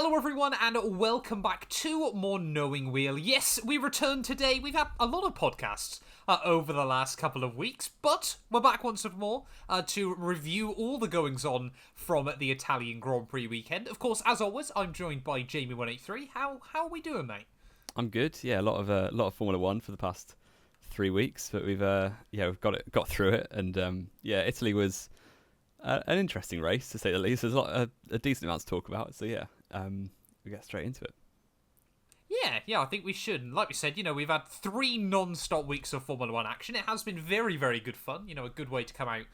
Hello everyone and welcome back to More Knowing Wheel. Yes, we returned today. We've had a lot of podcasts over the last couple of weeks, but we're back once more to review all the goings-on from the Italian Grand Prix weekend. Of course, as always, I'm joined by Jamie183. How are we doing, mate? I'm good. Yeah, a lot of Formula One for the past 3 weeks, but we've got through it, and Italy was an interesting race to say the least. There's a decent amount to talk about, so we get straight into it. Yeah, I think we should. And like we said, we've had 3 non-stop weeks of Formula One action. It has been very, very good fun. A good way to come out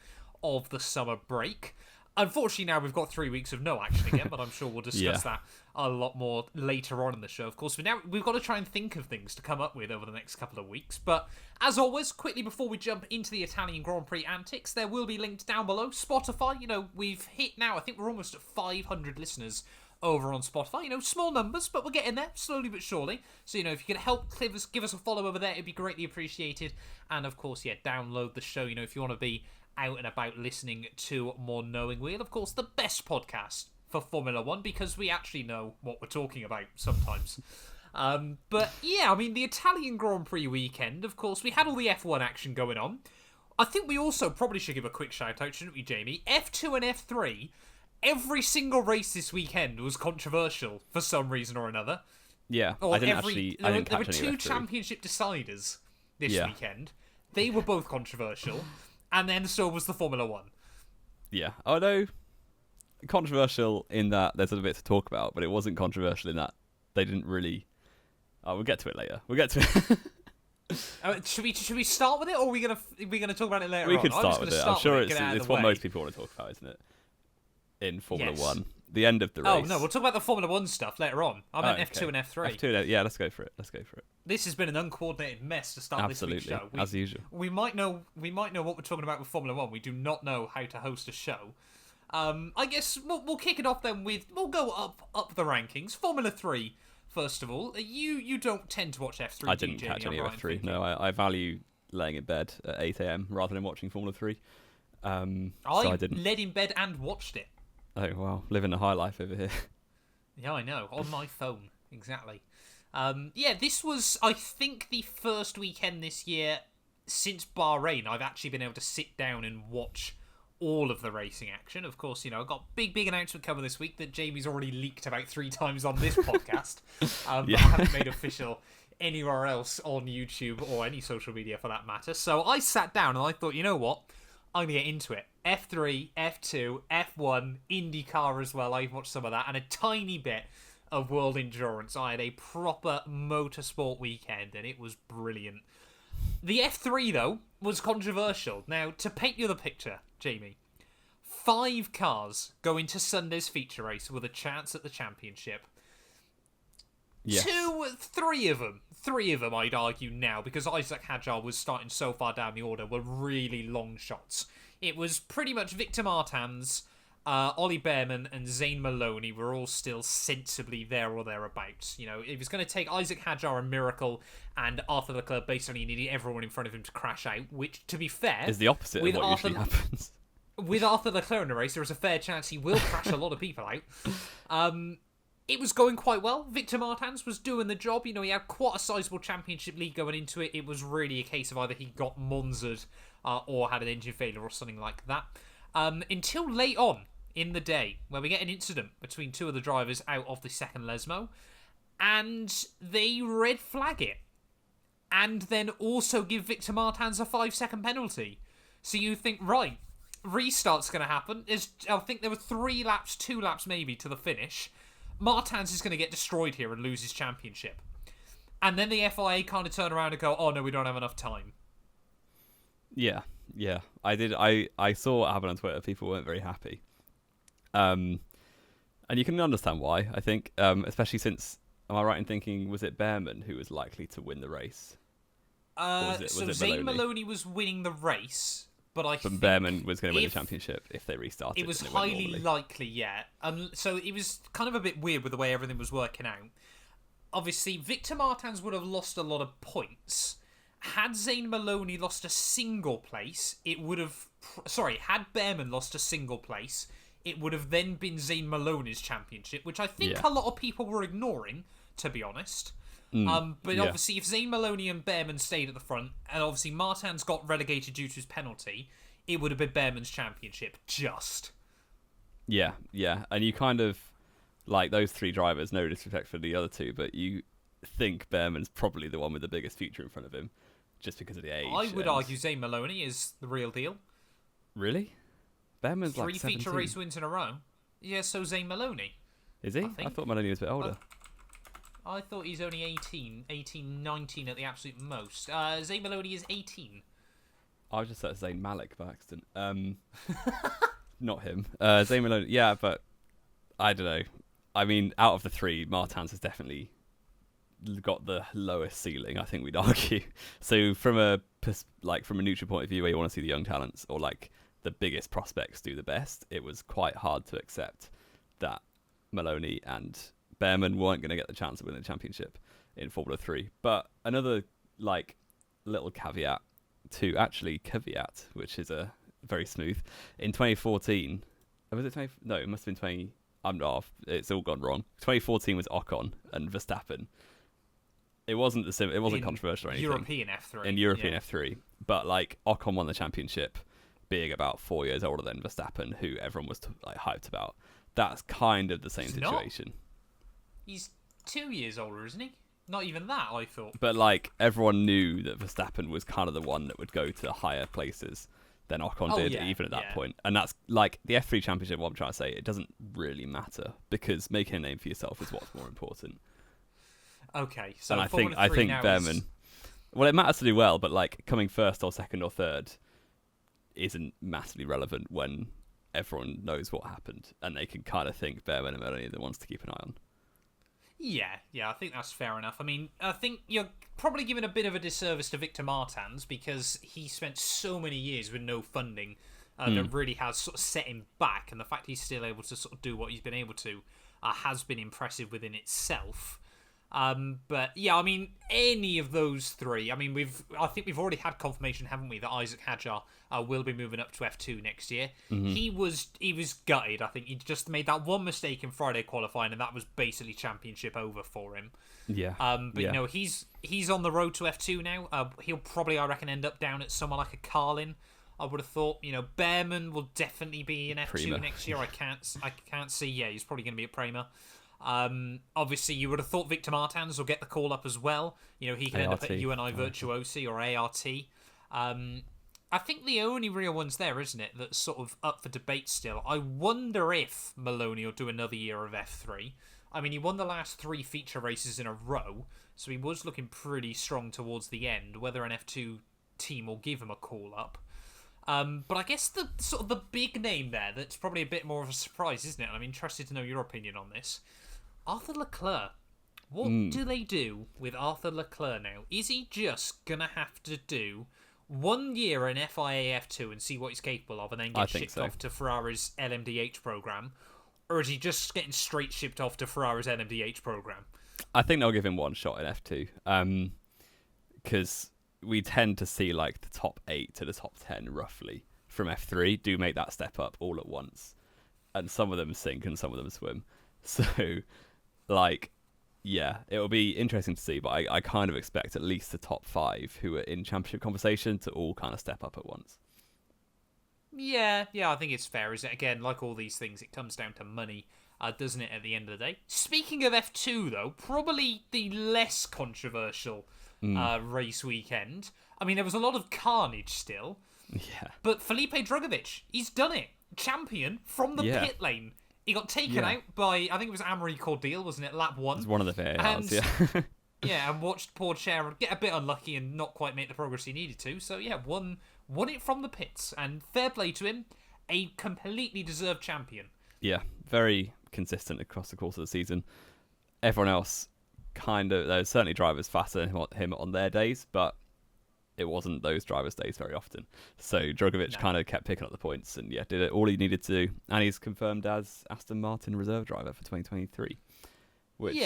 of the summer break. Unfortunately, now we've got 3 weeks of no action again, but I'm sure we'll discuss that a lot more later on in the show. Of course, we've got to try and think of things to come up with over the next couple of weeks. But as always, quickly before we jump into the Italian Grand Prix antics, there will be linked down below. Spotify, we've hit now, I think we're almost at 500 listeners over on Spotify. Small numbers, but we're getting there slowly but surely. So, if you could help give us a follow over there, it'd be greatly appreciated. And of course, download the show, if you want to be out and about listening to More Knowing Wheel. Of course, the best podcast for Formula One, because we actually know what we're talking about sometimes. The Italian Grand Prix weekend, of course, we had all the F1 action going on. I think we also probably should give a quick shout out, shouldn't we, Jamie? F2 and F3, every single race this weekend was controversial for some reason or another. Yeah, or there were 2 championship deciders this weekend. They were both controversial. And then so was the Formula One. Yeah, although controversial in that there's a bit to talk about, but it wasn't controversial in that they didn't really. We'll get to it later. We'll get to it. Should we start with it, or are we gonna talk about it later? We could start with it. I'm sure it's what most people want to talk about, isn't it? In Formula One, the end of the race. Oh no, we'll talk about the Formula One stuff later on. I meant F2 and F3. F2, yeah, let's go for it. This has been an uncoordinated mess to start this week's show. As usual. We might know what we're talking about with Formula One. We do not know how to host a show. I guess we'll kick it off then we'll go up the rankings. Formula 3, first of all. You don't tend to watch F3. I didn't catch any of F3. No, I value laying in bed at 8 a.m. rather than watching Formula 3. I didn't. Laid in bed and watched it. Oh, wow. Living a high life over here. Yeah, I know. On my phone. Exactly. This was, I think, the first weekend this year since Bahrain I've actually been able to sit down and watch all of the racing action. Of course, I've got big announcement coming this week that Jamie's already leaked about 3 times on this podcast. But I haven't made official anywhere else on YouTube or any social media for that matter. So I sat down and I thought, you know what? I'm going to get into it. F3, F2, F1, IndyCar as well. I watched some of that. And a tiny bit of World Endurance. I had a proper motorsport weekend, and it was brilliant. The F3, though, was controversial. Now, to paint you the picture, Jamie, 5 cars go into Sunday's feature race with a chance at the championship. Yes. 3 of them, I'd argue now, because Isaac Hadjar was starting so far down the order, were really long shots. It was pretty much Victor Martins, Ollie Behrman, and Zane Maloney were all still sensibly there or thereabouts. It was going to take Isaac Hadjar a miracle and Arthur Leclerc basically needed everyone in front of him to crash out, which, to be fair, is the opposite of what usually happens. With Arthur Leclerc in the race, there is a fair chance he will crash a lot of people out. It was going quite well. Victor Martins was doing the job. He had quite a sizable championship lead going into it. It was really a case of either he got monzered or had an engine failure or something like that. Until late on in the day, where we get an incident between 2 of the drivers out of the second Lesmo, and they red flag it. And then also give Victor Martins a 5-second penalty. So you think, right, restart's going to happen. I think there were 2 laps maybe to the finish. Martins is going to get destroyed here and lose his championship. And then the FIA kind of turn around and go, oh no, we don't have enough time. Yeah. I saw what happened on Twitter. People weren't very happy. And you can understand why, I think, especially since, am I right in thinking, was it Behrman who was likely to win the race? So Zane Maloney was winning the race, but I think Behrman was going to win the championship if they restarted. It was highly likely, yeah. So it was kind of a bit weird with the way everything was working out. Obviously, Victor Martins would have lost a lot of points. Had Zane Maloney lost a single place, it would have... Sorry, had Behrman lost a single place, it would have then been Zayn Maloney's championship, which I think Yeah. a lot of people were ignoring, to be honest. But obviously, if Zayn Maloney and Behrman stayed at the front, and obviously Martin's got relegated due to his penalty, it would have been Behrman's championship, just. Yeah, and you kind of like those three drivers. No disrespect for the other two, but you think Behrman's probably the one with the biggest future in front of him, just because of the age. I would argue Zayn Maloney is the real deal. Really? Behrman's Three like 17. feature race wins in a row. Yeah, so Zayn Maloney. Is he? I I thought Maloney was a bit older. I thought he's only 18, 19 at the absolute most. Zayn Maloney is 18. I was just said Zayn Malik by accident. Not him. Zayn Maloney. Yeah, but I don't know. I mean, out of the three, Martins has definitely got the lowest ceiling, I think we'd argue. So from a neutral point of view, where you want to see the young talents or like the biggest prospects do the best, it was quite hard to accept that Maloney and Behrman weren't going to get the chance of winning the championship in Formula 3. But another like little caveat, which is a very smooth. In 2014, was it 20? No, it must have been 20. I'm off. It's all gone wrong. 2014 was Ocon and Verstappen. It wasn't controversial or anything. European F3. In European F3, but like Ocon won the championship, being about 4 years older than Verstappen, who everyone was like hyped about. That's kind of the same situation. He's 2 years older, isn't he? Not even that, I thought. But like everyone knew that Verstappen was kind of the one that would go to higher places than Ocon did, even at that point. And that's like the F3 championship. What I'm trying to say, it doesn't really matter because making a name for yourself is what's more important. Okay, so and I think Behrman. Well, it matters to do well, but like coming first or second or third isn't massively relevant when everyone knows what happened and they can kind of think Behrman and Maloney are the ones to keep an eye on. Yeah, I think that's fair enough. I mean, I think you're probably giving a bit of a disservice to Victor Martins because he spent so many years with no funding that really has sort of set him back, and the fact he's still able to sort of do what he's been able to has been impressive within itself. But yeah, I mean, any of those three. I mean, I think we've already had confirmation, haven't we, that Isaac Hadjar will be moving up to F2 next year. Mm-hmm. He was gutted. I think he just made that one mistake in Friday qualifying, and that was basically championship over for him. Yeah. You know, he's on the road to F2 now. He'll probably, I reckon, end up down at somewhere like a Carlin. I would have thought, you know, Behrman will definitely be in F2 Prima. next year. I can't see. Yeah, he's probably going to be at Prima. Obviously, you would have thought Victor Martins will get the call up as well. You know, he can end up at UNI Virtuosi or ART. I think the only real one's there, isn't it, that's sort of up for debate still. I wonder if Maloney will do another year of F3. I mean, he won the last 3 feature races in a row, so he was looking pretty strong towards the end. Whether an F2 team will give him a call up. But I guess the sort of the big name there that's probably a bit more of a surprise, isn't it? I'm interested to know your opinion on this. Arthur Leclerc. What do they do with Arthur Leclerc now? Is he just going to have to do 1 year in FIA F2 and see what he's capable of and then get shipped off to Ferrari's LMDH program? Or is he just getting straight shipped off to Ferrari's LMDH program? I think they'll give him one shot in F2. Because we tend to see like the top 8 to the top 10 roughly from F3 do make that step up all at once. And some of them sink and some of them swim. So, like, yeah, it'll be interesting to see, but I kind of expect at least the top 5 who are in championship conversation to all kind of step up at once. Yeah, I think it's fair, isn't it? Again, like all these things, it comes down to money, doesn't it, at the end of the day? Speaking of F2, though, probably the less controversial race weekend. I mean, there was a lot of carnage still. Yeah. But Felipe Drugovich, he's done it. Champion from the pit lane. He got taken out by, I think it was Amory Cordial, wasn't it? Lap 1. It was one of the VARs, yeah. Yeah, and watched poor Cher get a bit unlucky and not quite make the progress he needed to. So yeah, won it from the pits. And fair play to him, a completely deserved champion. Yeah, very consistent across the course of the season. Everyone else there's certainly drivers faster than him on their days, but it wasn't those drivers' days very often. So Drugovich kind of kept picking up the points and did it all he needed to do. And he's confirmed as Aston Martin reserve driver for 2023. Which,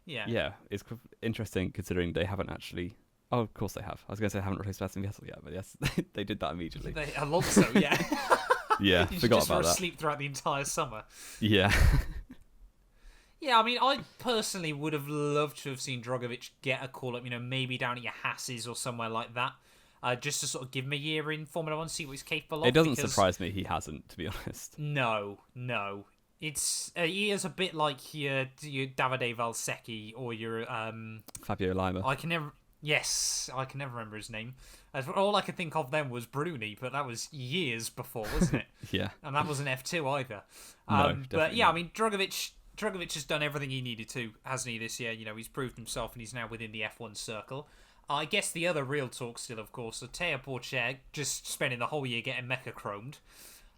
is interesting considering they haven't actually... Oh, of course they have. I was going to say they haven't replaced Sebastian Vettel yet, but yes, they did that immediately. Alonso, yeah. Yeah, You forgot just were about that. asleep throughout the entire summer. Yeah. Yeah, I mean, I personally would have loved to have seen Drogovic get a call up, maybe down at your Hasses or somewhere like that, just to sort of give him a year in Formula One, see what he's capable of. It doesn't because surprise me he hasn't, to be honest. No. It's he is a bit like your Davide Valsecchi or your Fabio Lima. I can never remember his name. All I could think of then was Bruni, but that was years before, wasn't it? Yeah. And that wasn't F2 either. No, But yeah, not. I mean, Drogovic has done everything he needed to, hasn't he, this year? He's proved himself and he's now within the F1 circle. I guess the other real talk still, of course, so Teo Porcher just spending the whole year getting mecha chromed.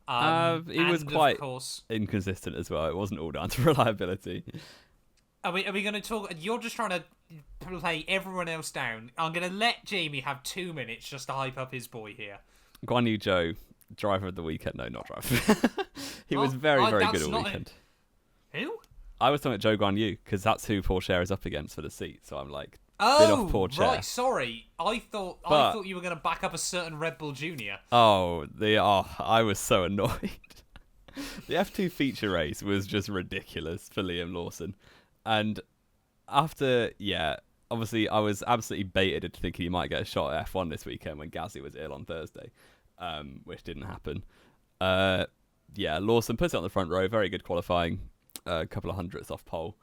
He was quite of course, inconsistent as well. It wasn't all down to reliability. Are we going to talk? You're just trying to play everyone else down. I'm going to let Jamie have 2 minutes just to hype up his boy here. Guan Yu Zhou, driver of the weekend. No, not driver. He was very good all weekend. Who? I was talking about Zhou Guan Yu because that's who Porcher is up against for the seat. So I'm like, bit Oh, off Porcher. right. Sorry, I thought you were going to back up a certain Red Bull Junior. I was so annoyed. The F2 feature race was just ridiculous for Liam Lawson. And after, obviously I was absolutely baited into thinking he might get a shot at F1 this weekend when Gasly was ill on Thursday, which didn't happen. Lawson puts it on the front row, very good qualifying, a couple of hundredths off pole.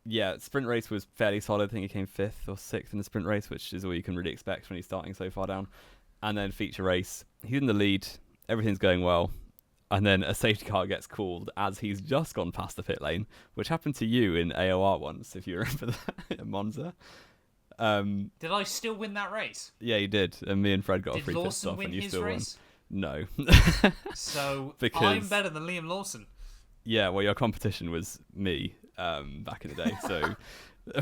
Yeah, sprint race was fairly solid. I think he came 5th or 6th in the sprint race, which is all you can really expect when he's starting so far down. And then feature race, he's in the lead, everything's going well. And then a safety car gets called as he's just gone past the pit lane, which happened to you in AOR once, if you remember that, at Monza. Did I still win that race? Yeah, you did. And me and Fred got a Did free pit Lawson stop win and you his still race? won. No. So Because- I'm better than Liam Lawson. Yeah, well, your competition was me back in the day, so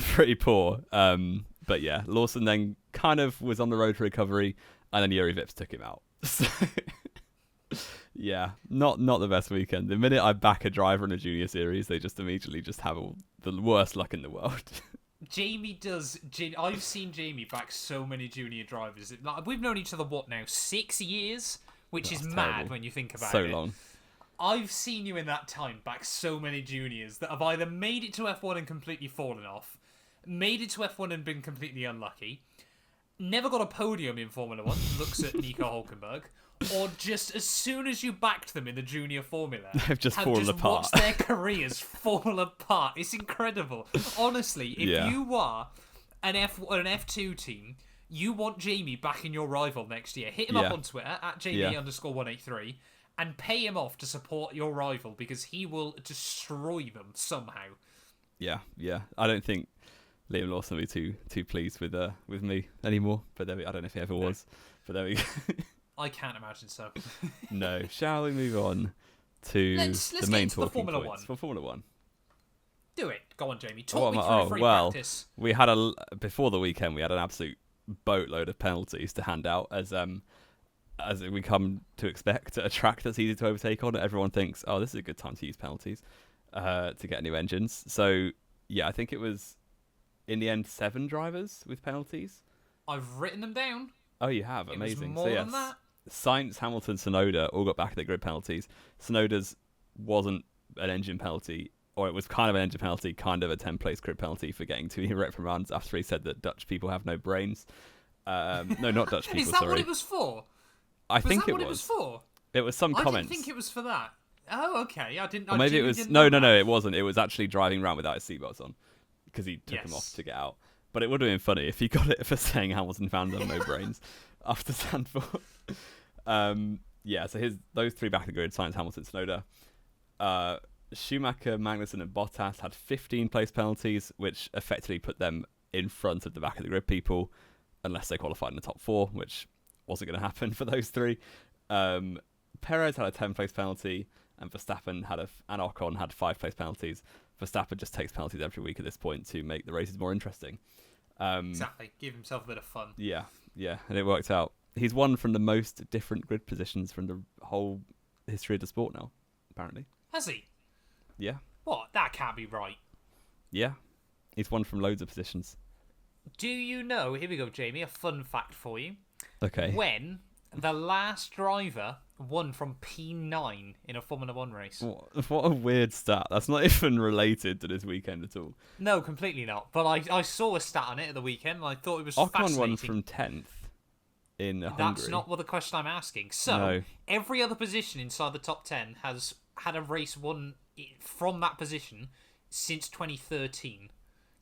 pretty poor. But yeah, Lawson then kind of was on the road to recovery, and then Yuri Vips took him out. So yeah, not the best weekend. The minute I back a driver in a junior series, they just immediately just have all the worst luck in the world. I've seen Jamie back so many junior drivers. We've known each other, what now, 6 years? Which is mad terrible. when you think about So it. long. I've seen you in that time back so many juniors that have either made it to F1 and completely fallen off, made it to F1 and been completely unlucky, never got a podium in Formula 1, looks at Nico Hulkenberg, or just as soon as you backed them in the junior formula, They've just fallen apart. watched their careers fall apart. It's incredible. Honestly, if you are an F2 team, you want Jamie back in your rival next year. Hit him up on Twitter at Jamie_183 and pay him off to support your rival because he will destroy them somehow. Yeah. I don't think Liam Lawson will be too pleased with me anymore. But I don't know if he ever was. But there we go. I can't imagine so. No. Shall we move on to Let's the get main into the talking Formula points One. for Formula One? Do it. Go on, Jamie. Talk me through free practice. We had before the weekend. We had an absolute boatload of penalties to hand out as we come to expect at a track that's easy to overtake on. Everyone thinks, oh, this is a good time to use penalties to get new engines. So yeah, I think it was in the end 7 drivers with penalties. I've written them down. Oh, you have? Amazing. It was more than that. Sainz, Hamilton, Tsunoda all got back at the grid penalties. Tsunoda's wasn't an engine penalty, or it was kind of an engine penalty, kind of a 10th-place grid penalty for getting 2 reprimands after he said that Dutch people have no brains. No, not Dutch people, Is that sorry. what it was for? I think Was that what it was for? It was some comments. I didn't think it was for that. Oh, okay. I didn't. Or maybe it was... No, it wasn't. It was actually driving around without his seatbelts on because he took him off to get out. But it would have been funny if he got it for saying Hamilton found them no brains after Zandvoort. So those 3 back of the grid, Sainz, Hamilton, Tsunoda. Schumacher, Magnussen and Bottas had 15 place penalties, which effectively put them in front of the back of the grid people, unless they qualified in the top 4, which wasn't going to happen for those 3. Perez had a 10 place penalty, and Verstappen and Ocon had 5 place penalties. Verstappen just takes penalties every week at this point to make the races more interesting. Exactly. Give himself a bit of fun. Yeah, and it worked out. He's won from the most different grid positions from the whole history of the sport now, apparently. Has he? Yeah. What? That can't be right. Yeah. He's won from loads of positions. Do you know, here we go, Jamie, a fun fact for you. Okay. When the last driver won from P9 in a Formula 1 race. What a weird stat. That's not even related to this weekend at all. No, completely not. But I saw a stat on it at the weekend, and I thought it was Ocon fascinating. won from 10th in Hungary. That's not what the question I'm asking. So, No. every other position inside the top 10 has had a race won from that position since 2013.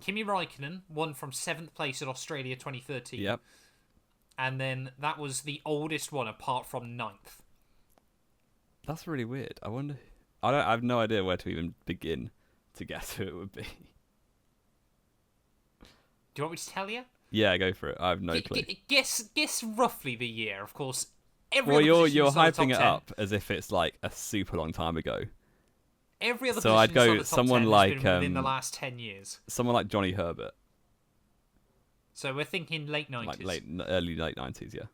Kimi Räikkönen won from 7th place at Australia 2013. Yep. And then that was the oldest one apart from 9th. That's really weird. I wonder. I have no idea where to even begin to guess who it would be. Do you want me to tell you? Yeah, go for it. I have no clue. Guess roughly the year. Of course, Well, you're hyping it up as if it's like a super long time ago. Every other So I'd position go inside the top someone 10 like has been within the last 10 years. someone like Johnny Herbert, So we're thinking late 90s. like early late 90s. Yeah.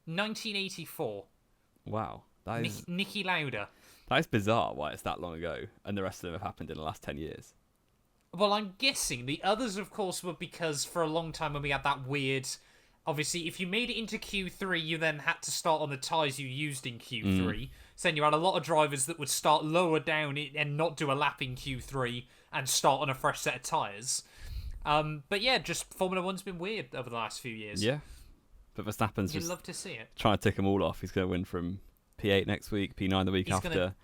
1984. Wow, that is Niki Lauda. bizarre. Why it's that long ago, and the rest of them have happened in the last 10 years. Well, I'm guessing the others, of course, were because for a long time when we had that weird... Obviously, if you made it into Q3, you then had to start on the tyres you used in Q3. So then you had a lot of drivers that would start lower down and not do a lap in Q3 and start on a fresh set of tyres. But yeah, just Formula 1's been weird over the last few years. Yeah, but Verstappen's You'd just love to see it. trying to tick them all off. He's going to win from P8 next week, P9 the week He's after.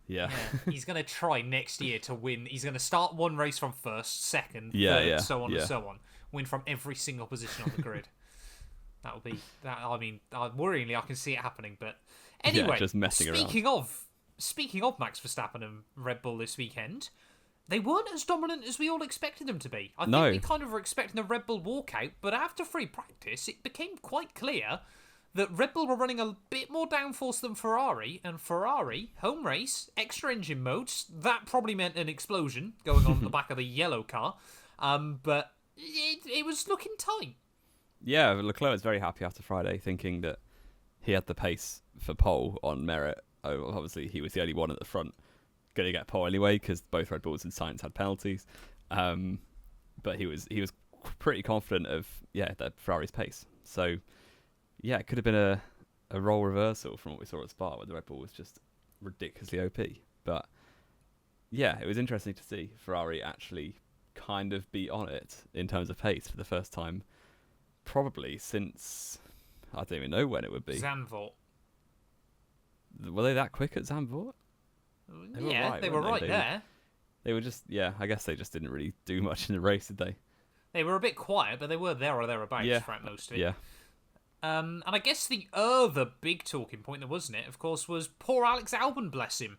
Yeah. He's going to try next year to win. He's going to start one race from first, second, Yeah, third, yeah, so on yeah. and so on. Win from every single position on the grid. That will be that. I mean, worryingly, I can see it happening. But anyway, just messing around. Speaking of Max Verstappen and Red Bull this weekend, they weren't as dominant as we all expected them to be. I think we kind of were expecting a Red Bull walkout, but after free practice, it became quite clear that Red Bull were running a bit more downforce than Ferrari, and Ferrari, home race, extra engine modes, that probably meant an explosion going on at the back of the yellow car, but it was looking tight. Yeah, Leclerc was very happy after Friday, thinking that he had the pace for pole on merit. Oh, obviously, he was the only one at the front going to get pole anyway, because both Red Bulls and Sainz had penalties. But he was pretty confident of that Ferrari's pace. So yeah, it could have been a role reversal from what we saw at Spa, where the Red Bull was just ridiculously OP. But yeah, it was interesting to see Ferrari actually kind of be on it in terms of pace for the first time, probably since I don't even know when it would be. Zandvoort. Were they that quick at Zandvoort? They were right there. They were just, I guess they just didn't really do much in the race, did they? They were a bit quiet, but they were there or thereabouts throughout most of it. Yeah. And I guess the other big talking point, wasn't it, of course, was poor Alex Albon, bless him.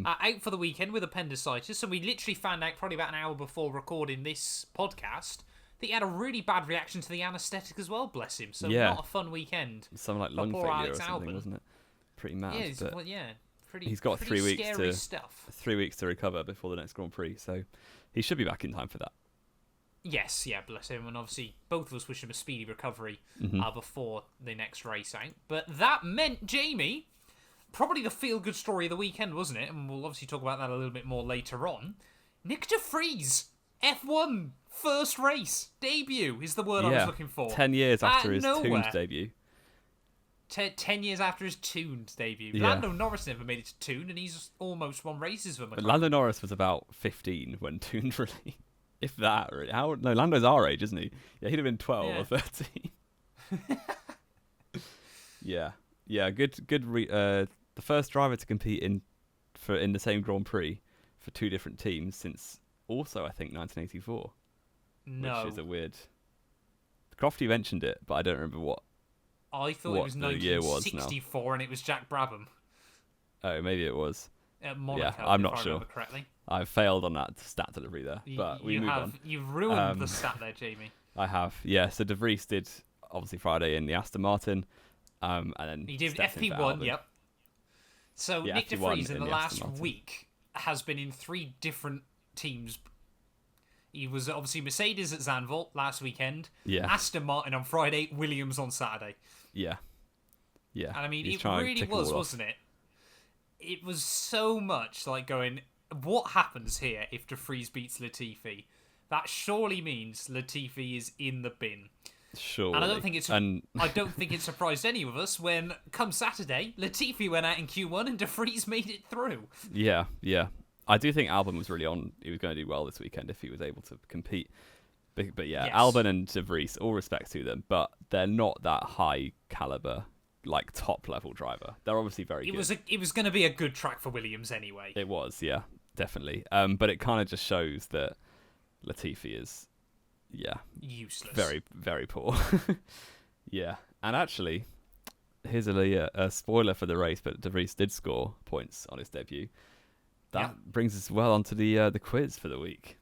Out for the weekend with appendicitis, and we literally found out probably about an hour before recording this podcast that he had a really bad reaction to the anaesthetic as well, bless him. So not a fun weekend. Something like lung failure or something, wasn't it? Pretty mad. He's got 3 weeks to stuff. 3 weeks to recover before the next Grand Prix, so he should be back in time for that. Yes, bless him, and obviously both of us wish him a speedy recovery before the next race out. But that meant, Jamie, probably the feel-good story of the weekend, wasn't it? And we'll obviously talk about that a little bit more later on. Nyck De Vries, F1 first race debut is the word I was looking for. 10 years after his tuned debut. 10 years after his tuned debut. Yeah. Lando Norris never made it to tuned, and he's almost won races for McLaren. But Lando Norris was about 15 when tuned, really. If that, really. No, Lando's our age, isn't he? Yeah, he'd have been 12 or 13. Yeah, good. The first driver to compete in the same Grand Prix for two different teams since also, I think, 1984. No. Which is a weird... Crofty mentioned it, but I don't remember what. I thought it was 1964 and it was Jack Brabham. Oh, maybe it was. At Monaco, yeah, I'm not sure. Correctly. I've failed on that stat delivery there, but we move on. You've ruined the stat there, Jamie. I have, yeah. So De Vries did, obviously, Friday in the Aston Martin, and then he did FP1, yep. So Nyck De Vries in the last week has been in 3 different teams. He was obviously Mercedes at Zandvoort last weekend, Aston Martin on Friday, Williams on Saturday. Yeah. And I mean, it really was, wasn't it? It was so much like going, what happens here if De Vries beats Latifi? That surely means Latifi is in the bin. Sure. And I don't think it surprised any of us when, come Saturday, Latifi went out in Q1 and De Vries made it through. Yeah. I do think Albon was really on. He was going to do well this weekend if he was able to compete. But yeah, Yes. Albon and De Vries, all respect to them, but they're not that high caliber, like top level driver. They're obviously very good. It was going to be a good track for Williams anyway. It was, yeah, definitely. But it kind of just shows that Latifi is, Useless. very, very poor. Yeah, and actually, here's a spoiler for the race, but De Vries did score points on his debut. That brings us well onto the quiz for the week.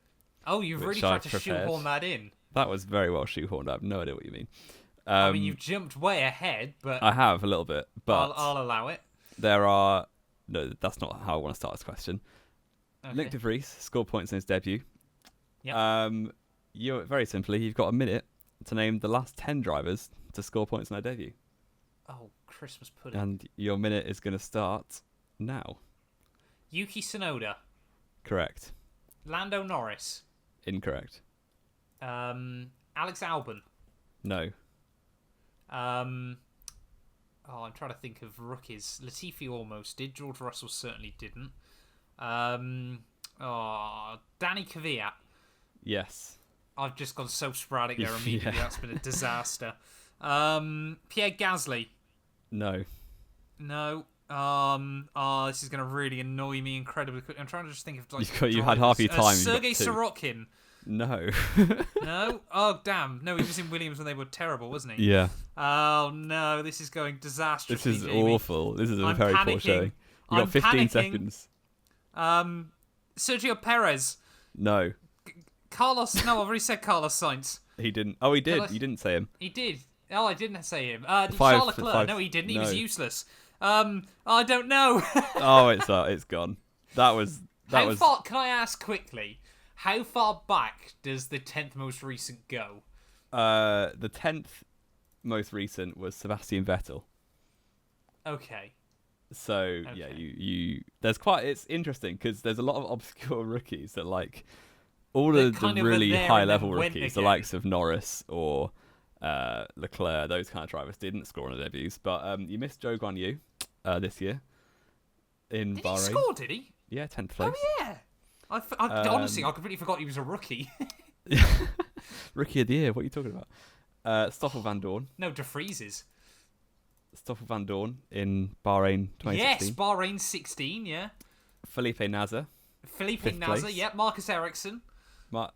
Oh, you've really tried to shoehorn that in. That was very well shoehorned. I have no idea what you mean. I mean, you've jumped way ahead, but I have a little bit, but I'll allow it. No, that's not how I want to start this question. Okay. Nyck De Vries scored points in his debut. Yep. You're very simply, you've got a minute to name the last 10 drivers to score points in their debut. Oh, Christmas pudding. And your minute is going to start now. Yuki Tsunoda. Correct. Lando Norris. Incorrect. Alex Albon. No. I'm trying to think of rookies. Latifi almost did. George Russell certainly didn't. Danny Kvyat. Yes. I've just gone so sporadic there immediately. Yeah. That's been a disaster. Pierre Gasly. No. No. This is going to really annoy me incredibly quick. I'm trying to just think of You had half your time. Sergei Sorokin. No. No? Oh, damn. No, he was in Williams when they were terrible, wasn't he? Yeah. Oh, no. This is going disastrously. This is Jamie. awful. This is a I'm very poor panicking. showing. You got 15 seconds. Sergio Perez. No. Carlos. No, I've already said Carlos Sainz. He didn't. Oh, he did. Carlos- You didn't say him. He did. Oh, I didn't say him. Five- Charles Leclerc. five- No, he didn't. He no. was useless. I don't know. Oh, it's gone. That was. How far? Can I ask quickly? How far back does the 10th most recent go? The 10th most recent was Sebastian Vettel. Okay. So yeah, you there's quite. It's interesting because there's a lot of obscure rookies that like all They're of the kind of really there high and then level went rookies, the again. likes of Norris or Leclerc, those kind of drivers didn't score on their debuts. But you missed Zhou Guanyu this year in Did Bahrain. he score? Did he? Yeah, 10th place. Oh yeah. Honestly, I completely forgot he was a rookie. Rookie of the year. What are you talking about? Stoffel Van Dorn. No, De Vries's. Stoffel Van Dorn in Bahrain 2016. Yes, Bahrain 16. Yeah. Felipe Nasser. Felipe Fifth Nasser. place. Yeah. Marcus Ericsson. Oh,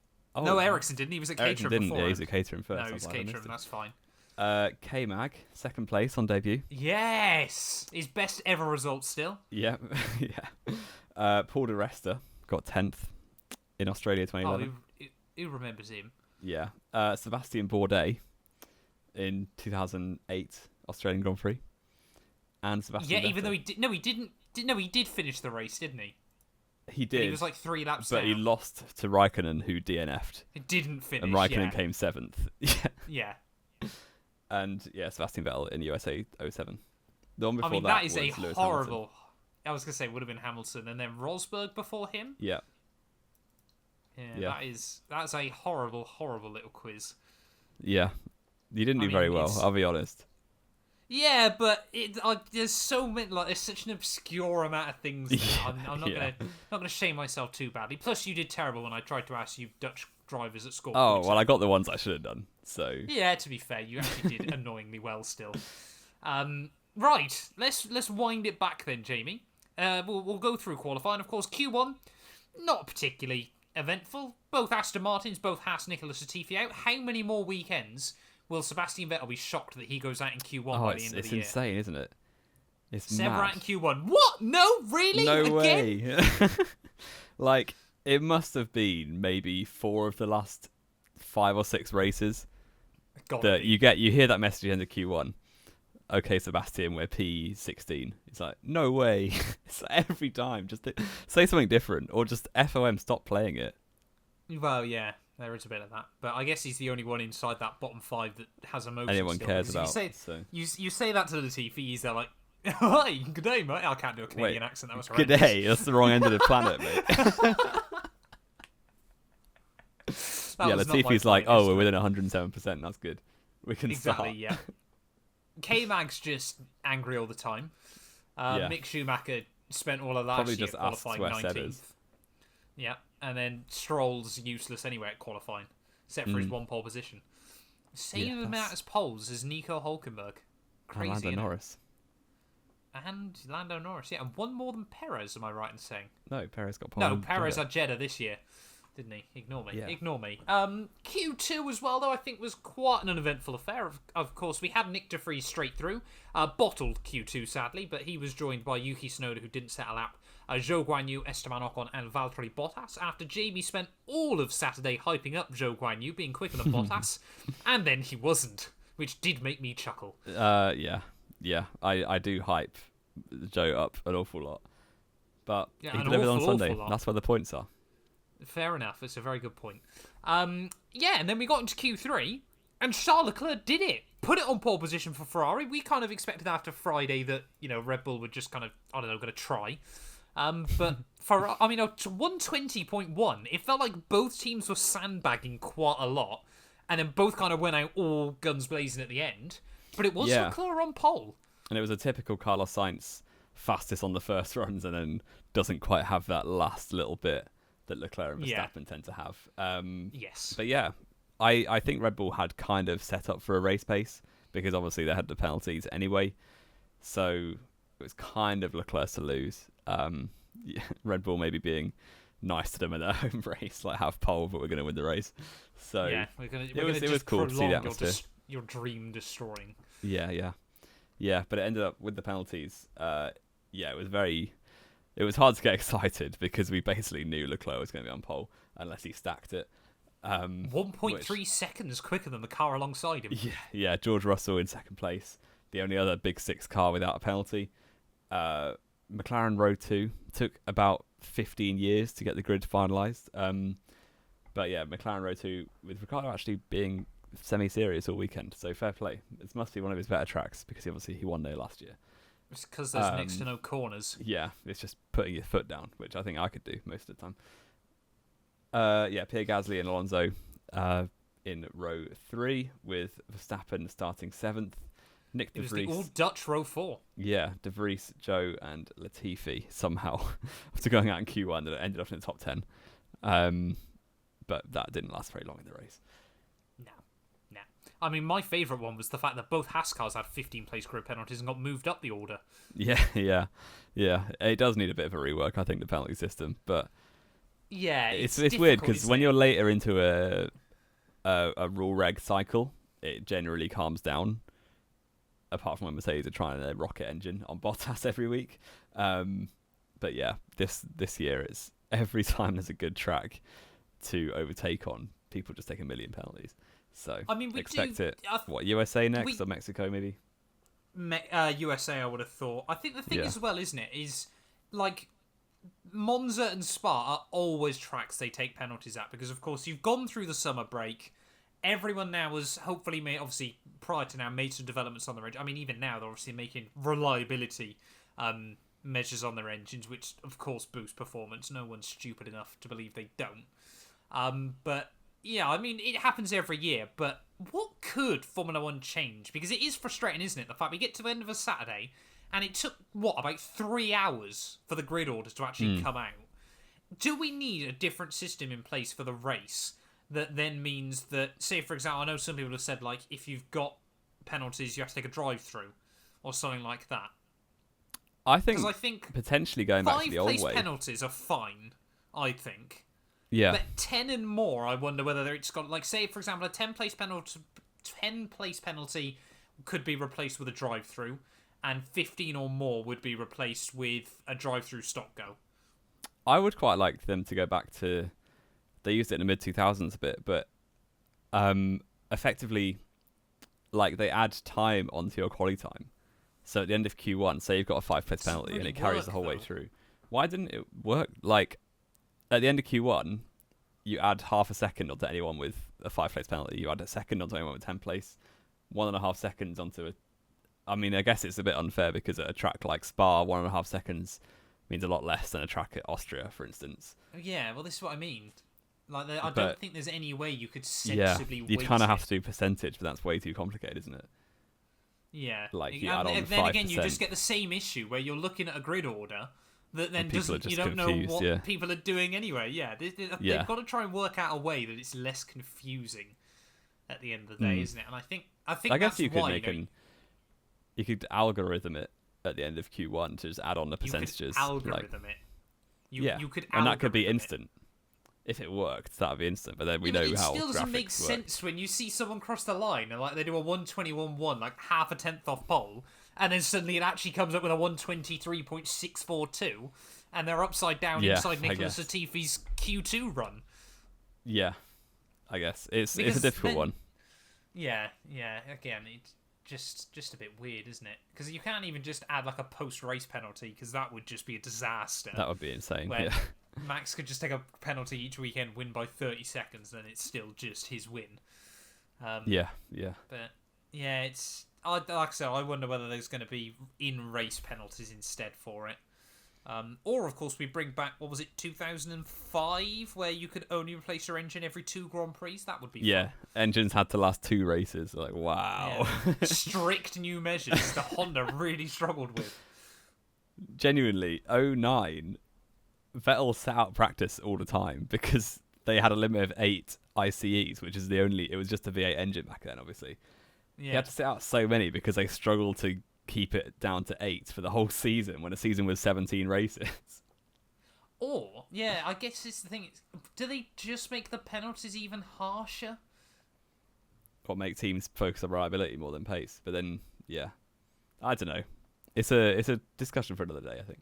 No, Ericsson didn't. He was at Ericsson Caterham didn't. before. Yeah, he was at Caterham first. No, he I was like, I missed Caterham. it. That's fine. K-Mag, second place on debut. Yes, his best ever result still. Yeah, yeah. Paul de Resta got 10th in Australia 2011. Who remembers him? Yeah. Sebastian Bourdais in 2008 Australian Grand Prix. And Sebastian Yeah, even Vettel. though he did. No, he didn't. No, he did finish the race, didn't he? He But did. he was like 3 laps but down. he lost to Raikkonen, who DNF'd. He didn't finish. And Raikkonen yeah. came 7th. Yeah. Yeah. And yeah, Sebastian Vettel in USA 07. The one before I mean, that that is was a Lewis horrible. Hamilton. I was gonna say it would have been Hamilton, and then Rosberg before him. Yeah. Yeah, that's a horrible, horrible little quiz. Yeah. You didn't do very well, I'll be honest. Yeah, but there's so many. Like, there's such an obscure amount of things. That I'm not gonna shame myself too badly. Plus, you did terrible when I tried to ask you Dutch drivers at score. Oh, points. well, I got the ones I should have done. So Yeah, to be fair, you actually did annoyingly well still. Right, let's wind it back then, Jamie. We'll go through qualifying. Of course, Q1, not particularly eventful. Both Aston Martins, both Haas, Nicholas Latifi out. How many more weekends will Sebastian Vettel be shocked that he goes out in Q1 by the end of the year? It's insane, isn't it? It's Seven mad. out in Q1. What? No, really? No Again? way. Like, it must have been maybe 4 of the last 5 or 6 races that you hear that message in the Q1. Okay, Sebastian, we're P16. It's like, no way. It's every time. Just say something different, or just FOM stop playing it. Well, yeah, there is a bit of that, but I guess he's the only one inside that bottom 5 that has emotion. Anyone still, cares because about. You say that to the Latifi, he's there like, hi, good day, mate. I can't do a Canadian accent. That was Good horrendous. day. That's the wrong end of the planet, mate. That Yeah, was not my Latifi's like, point, oh, we're is it? within 107%. That's good. we can Exactly, start. yeah. K-Mag's just angry all the time. Yeah. Mick Schumacher spent all of last Probably year just asks qualifying where 19th. Seb is. Yeah, and then Stroll's useless anyway at qualifying, except for his one pole position. Same amount as poles as Nico Hulkenberg. Crazy, Lando innit? Norris. And Lando Norris, yeah, and one more than Perez, am I right in saying? No, Perez got pole. No, in Perez Jeddah. had Jeddah this year, didn't he? Ignore me. Yeah. Ignore me. Q2 as well, though, I think was quite an uneventful affair. Of course, we had Nyck De Vries straight through. Bottled Q2, sadly, but he was joined by Yuki Tsunoda, who didn't set a lap. Zhou Guanyu, Esteban Ocon, and Valtteri Bottas, after Jamie spent all of Saturday hyping up Zhou Guanyu, being quicker than Bottas, and then he wasn't, which did make me chuckle. Yeah. I do hype Joe up an awful lot, but Yeah, he an delivered on awful Sunday. lot. That's where the points are. Fair enough, it's a very good point. Yeah, and then we got into Q3, and Charles Leclerc did it. Put it on pole position for Ferrari. We kind of expected after Friday that, Red Bull would just kind of, I don't know, going to try. But to 120.1, it felt like both teams were sandbagging quite a lot, and then both kind of went out all guns blazing at the end. But it was Leclerc on pole. And it was a typical Carlos Sainz, fastest on the first runs, and then doesn't quite have that last little bit that Leclerc and Verstappen tend to have. Yes. But yeah, I think Red Bull had kind of set up for a race pace, because obviously they had the penalties anyway. So it was kind of Leclerc to lose. Red Bull maybe being nice to them in their home race, like have pole, but we're going to win the race. So yeah, it was cool to see the atmosphere. Your dream destroying. Yeah, but it ended up with the penalties. It was hard to get excited because we basically knew Leclerc was going to be on pole unless he stacked it. 1.3 seconds quicker than the car alongside him. Yeah, George Russell in second place, the only other Big Six car without a penalty. McLaren Row 2 took about 15 years to get the grid finalised. But yeah, McLaren Row 2 with Ricciardo actually being semi-serious all weekend, so fair play. It must be one of his better tracks because obviously he won there last year. It's because there's next to no corners. Yeah, it's just putting your foot down, which I think I could do most of the time. Pierre Gasly and Alonso in row 3 with Verstappen starting 7th. Nyck De Vries. It was the all-Dutch row 4. Yeah, De Vries, Joe and Latifi somehow, after going out in Q1, that ended up in the top 10. But that didn't last very long in the race. No. I mean, my favourite one was the fact that both Haas cars had 15-place grid penalties and got moved up the order. Yeah. It does need a bit of a rework, I think, the penalty system. But yeah, it's weird because when you're later into a rule reg cycle, it generally calms down. Apart from when Mercedes are trying a rocket engine on Bottas every week. But yeah, this year it's every time there's a good track to overtake on, people just take a million penalties. So I mean, we expect do, it. USA next or Mexico maybe? USA, I would have thought. I think the thing as well, isn't it, is like Monza and Spa are always tracks they take penalties at because, of course, you've gone through the summer break. Everyone now has hopefully made, obviously, prior to now, made some developments on their engine. I mean, even now, they're obviously making reliability measures on their engines, which, of course, boost performance. No one's stupid enough to believe they don't. But, yeah, I mean, it happens every year. But what could Formula 1 change? Because it is frustrating, isn't it? The fact we get to the end of a Saturday, and it took, about 3 hours for the grid orders to actually come out. Do we need a different system in place for the race? That then means that, say, for example, I know some people have said, like, if you've got penalties, you have to take a drive-through or something like that. I think potentially going back to the old way. 5-place penalties are fine, I think. Yeah. But 10 and more, I wonder whether it's got, like, say, for example, a 10-place penalty could be replaced with a drive-through, and 15 or more would be replaced with a drive-through stop-go. I would quite like them to go back to... They used it in the mid-2000s a bit, but effectively, like, they add time onto your quali time. So at the end of Q1, say you've got a 5-place penalty and it carries the whole way through. Why didn't it work? Like, at the end of Q1, you add half a second onto anyone with a 5-place penalty. You add a second onto anyone with 10-place. 1.5 seconds onto a... I mean, I guess it's a bit unfair because at a track like Spa, 1.5 seconds means a lot less than a track at Austria, for instance. Yeah, well, this is what I mean. Like, I But don't think there's any way you could yeah, sensibly you weight kind of it. have to do percentage, but that's way too complicated, isn't it? Yeah. Like, And you add on then again, you 5%. just get the same issue where you're looking at a grid order that then And people are doesn't. just You don't confused, know what yeah. people are doing anyway. Yeah. Yeah. They've got to try and work out a way that it's less confusing at the end of the day, isn't it? And I think I that's guess you could why, make you could algorithm it at the end of Q1 to just add on the you could percentages. algorithm it. You could and that could be algorithm it. instant. If it worked, that would be instant. But then we Yeah, but know it how still doesn't graphics make work. sense when you see someone cross the line and like they do a 121.1, like half a tenth off pole, and then suddenly it actually comes up with a 123.642, and they're upside down Yeah, inside I Nicholas guess. Latifi's Q2 run. Yeah, I guess it's a Because difficult then- one. Yeah. Again, it's just a bit weird, isn't it? Because you can't even just add like a post-race penalty, because that would just be a disaster. That would be insane. Where Yeah, Max could just take a penalty each weekend, win by 30 seconds, then it's still just his win. yeah. But yeah, like I said, I wonder whether there's going to be in-race penalties instead for it. Or, of course, we bring back, 2005, where you could only replace your engine every 2 Grand Prix? That would be Yeah, fun. engines had to last 2 races. Like, wow. Yeah. Strict new measures that Honda really struggled with. Genuinely, 09, Vettel sat out practice all the time because they had a limit of 8 ICEs, which is it was just a V8 engine back then, obviously. He Yeah. had to sit out so many because they struggled to keep it down to 8 for the whole season when a season was 17 races. Or, yeah, I guess it's the thing. Do they just make the penalties even harsher? What make teams focus on reliability more than pace. But then, yeah, I don't know. It's a discussion for another day, I think.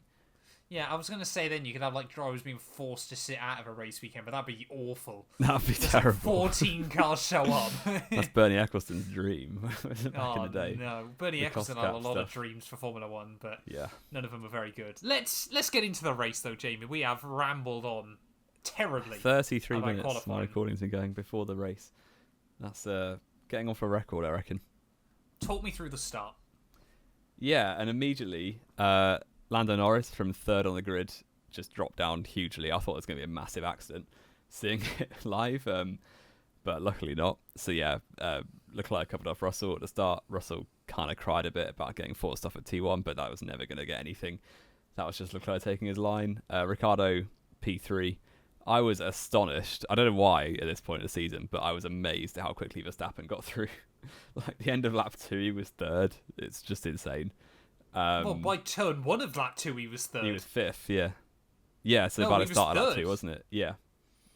Yeah, I was going to say then you could have like drivers being forced to sit out of a race weekend, but that'd be awful. That'd be Just terrible. like 14 cars show up. That's Bernie Ecclestone's dream back in the day. No, Bernie The cost Eccleston had a cap lot of stuff. dreams for Formula One, but Yeah. none of them are very good. Let's get into the race though, Jamie. We have rambled on terribly. 33 about minutes my qualifying. recording's been going before the race. That's getting on for a record, I reckon. Talk me through the start. Yeah, and immediately Lando Norris from 3rd on the grid just dropped down hugely. I thought it was going to be a massive accident seeing it live, but luckily not. So yeah, Leclerc covered off Russell at the start. Russell kind of cried a bit about getting forced off at T1, but that was never going to get anything. That was just Leclerc taking his line. Ricciardo P3. I was astonished. I don't know why at this point of the season, but I was amazed at how quickly Verstappen got through. Like the end of lap 2, he was 3rd. It's just insane. Well, by turn 1 of lap 2, he was 3rd. He was 5th, yeah. Yeah, so No, by he the was start of lap 3rd. 2, wasn't it? Yeah.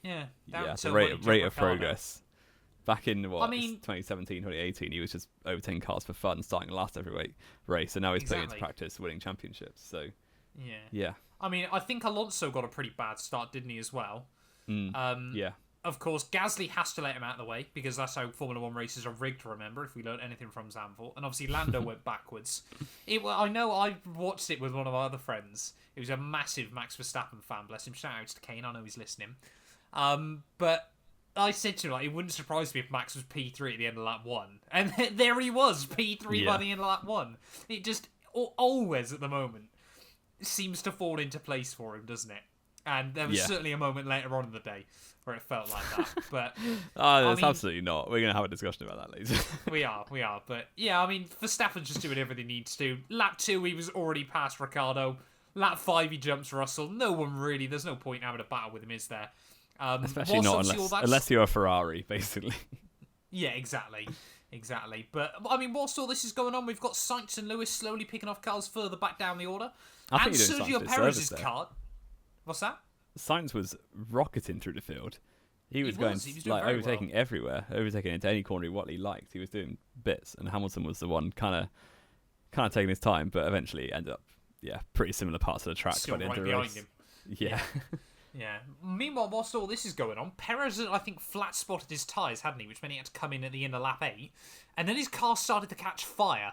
Yeah, Yeah, to the what he rate jumped of Ricciardo. progress. Back in, 2017, 2018, he was just overtaking cars for fun, starting last every race, and now he's putting into Exactly. practice winning championships. So, Yeah. yeah. I mean, I think Alonso got a pretty bad start, didn't he, as well? Yeah. Of course, Gasly has to let him out of the way, because that's how Formula 1 races are rigged, remember, if we learn anything from Zandvoort. And obviously, Lando went backwards. I know I watched it with one of my other friends. He was a massive Max Verstappen fan, bless him. Shout out to Kane, I know he's listening. But I said to him, like, it wouldn't surprise me if Max was P3 at the end of lap 1. And there he was, P3 by Yeah. the end of lap 1. It just always, at the moment, seems to fall into place for him, doesn't it? And there was Yeah. certainly a moment later on in the day where it felt like that. But That's mean- absolutely not. We're going to have a discussion about that later. we are. But yeah, I mean, Verstappen's just doing everything he needs to. Lap 2, he was already past Ricciardo. Lap 5, he jumps Russell. No one really, there's no point in having a battle with him, is there? Especially whilst not obviously all that's- unless you're a Ferrari, basically. Yeah, exactly. But, I mean, whilst all this is going on, we've got Sainz and Lewis slowly picking off cars further back down the order. I And think you're doing Sergio Sainz a Perez's disservice there. car... What's that? Sainz was rocketing through the field. He was doing like very well. overtaking everywhere, overtaking into any corner what he liked. He was doing bits, and Hamilton was the one kind of taking his time, but eventually ended up pretty similar parts of the track Still by the end right of the behind race. him. Yeah. Yeah. Meanwhile, whilst all this is going on, Perez, I think, flat spotted his tyres, hadn't he? Which meant he had to come in at the end of lap 8. And then his car started to catch fire.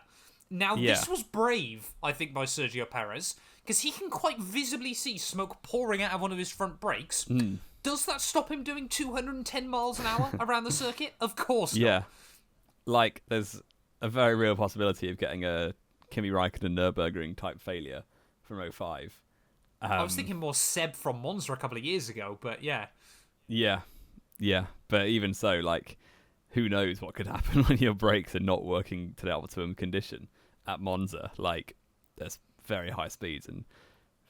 Now, this was brave, I think, by Sergio Perez, because he can quite visibly see smoke pouring out of one of his front brakes. Does that stop him doing 210 miles an hour around the circuit? Of course not. Yeah. Like, there's a very real possibility of getting a Kimi Raikkonen Nürburgring type failure from 05. I was thinking more Seb from Monza a couple of years ago, but yeah. Yeah. Yeah, but even so, like, who knows what could happen when your brakes are not working to the optimum condition at Monza? Like, there's very high speeds and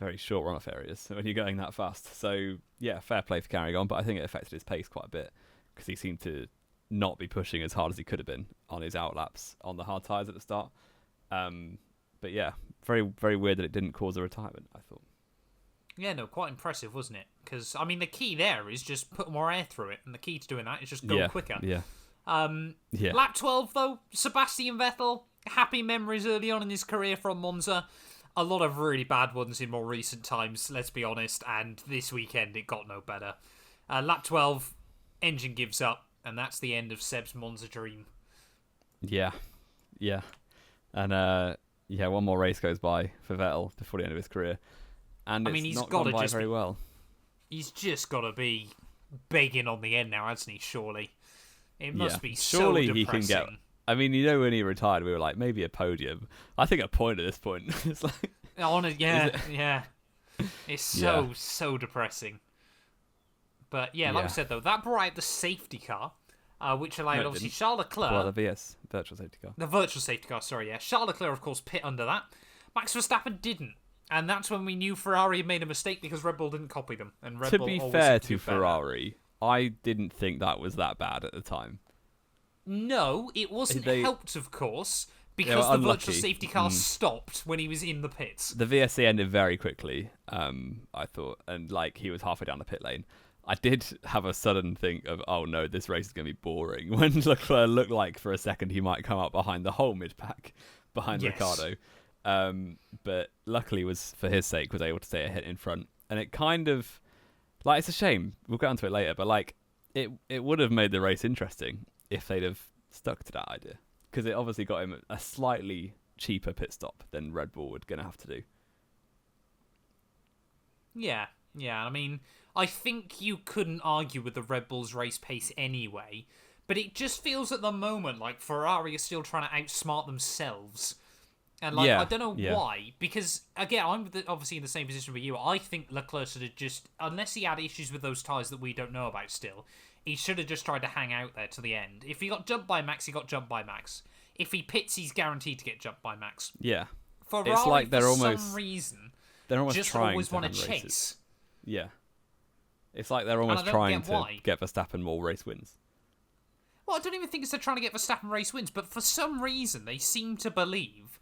very short run-off areas when you're going that fast. So, yeah, fair play for carrying on, but I think it affected his pace quite a bit because he seemed to not be pushing as hard as he could have been on his outlaps on the hard tyres at the start. But yeah, very, very weird that it didn't cause a retirement, I thought. Yeah, no, quite impressive, wasn't it? Because, I mean, the key there is just put more air through it, and the key to doing that is just go quicker. Yeah. Lap 12, though, Sebastian Vettel, happy memories early on in his career from Monza. A lot of really bad ones in more recent times, let's be honest, and this weekend it got no better. Lap 12, engine gives up, and that's the end of Seb's Monza dream. Yeah. And, one more race goes by for Vettel before the end of his career. And he's not gone by very well. He's just got to be begging on the end now, hasn't he, surely? It must be surely so depressing. He can get... I mean, when he retired, we were like, maybe a podium. I think a point at this point. It's like... Yeah. It's so depressing. But, yeah, like I said, though, that brought out the safety car, which allowed, obviously, Charles Leclerc... Well, the VS, virtual safety car. The virtual safety car, sorry, yeah. Charles Leclerc, of course, pit under that. Max Verstappen didn't. And that's when we knew Ferrari had made a mistake because Red Bull didn't copy them. And Red Bull to be always fair do to Ferrari, I didn't think that was that bad at the time. No, it wasn't helped, of course, because the virtual safety car stopped when he was in the pits. The VSC ended very quickly, I thought, and like he was halfway down the pit lane. I did have a sudden think of, oh no, this race is going to be boring, when Leclerc looked like for a second he might come up behind the whole mid-pack, behind Ricciardo. But luckily, was for his sake, was able to stay a hit in front, and it kind of like it's a shame. We'll get onto it later, but like it would have made the race interesting if they'd have stuck to that idea, because it obviously got him a slightly cheaper pit stop than Red Bull were going to have to do. Yeah. I mean, I think you couldn't argue with the Red Bull's race pace anyway, but it just feels at the moment like Ferrari is still trying to outsmart themselves. And, I don't know why, because, again, I'm obviously in the same position with you. I think Leclerc should have just, unless he had issues with those tyres that we don't know about still, he should have just tried to hang out there to the end. If he got jumped by Max, he got jumped by Max. If he pits, he's guaranteed to get jumped by Max. Yeah. Ferrari, it's like for some reason, they're almost just trying always to want to have chase. Races. Yeah. It's like they're almost trying to get Verstappen more race wins. Well, I don't even think it's they're trying to get Verstappen race wins, but for some reason, they seem to believe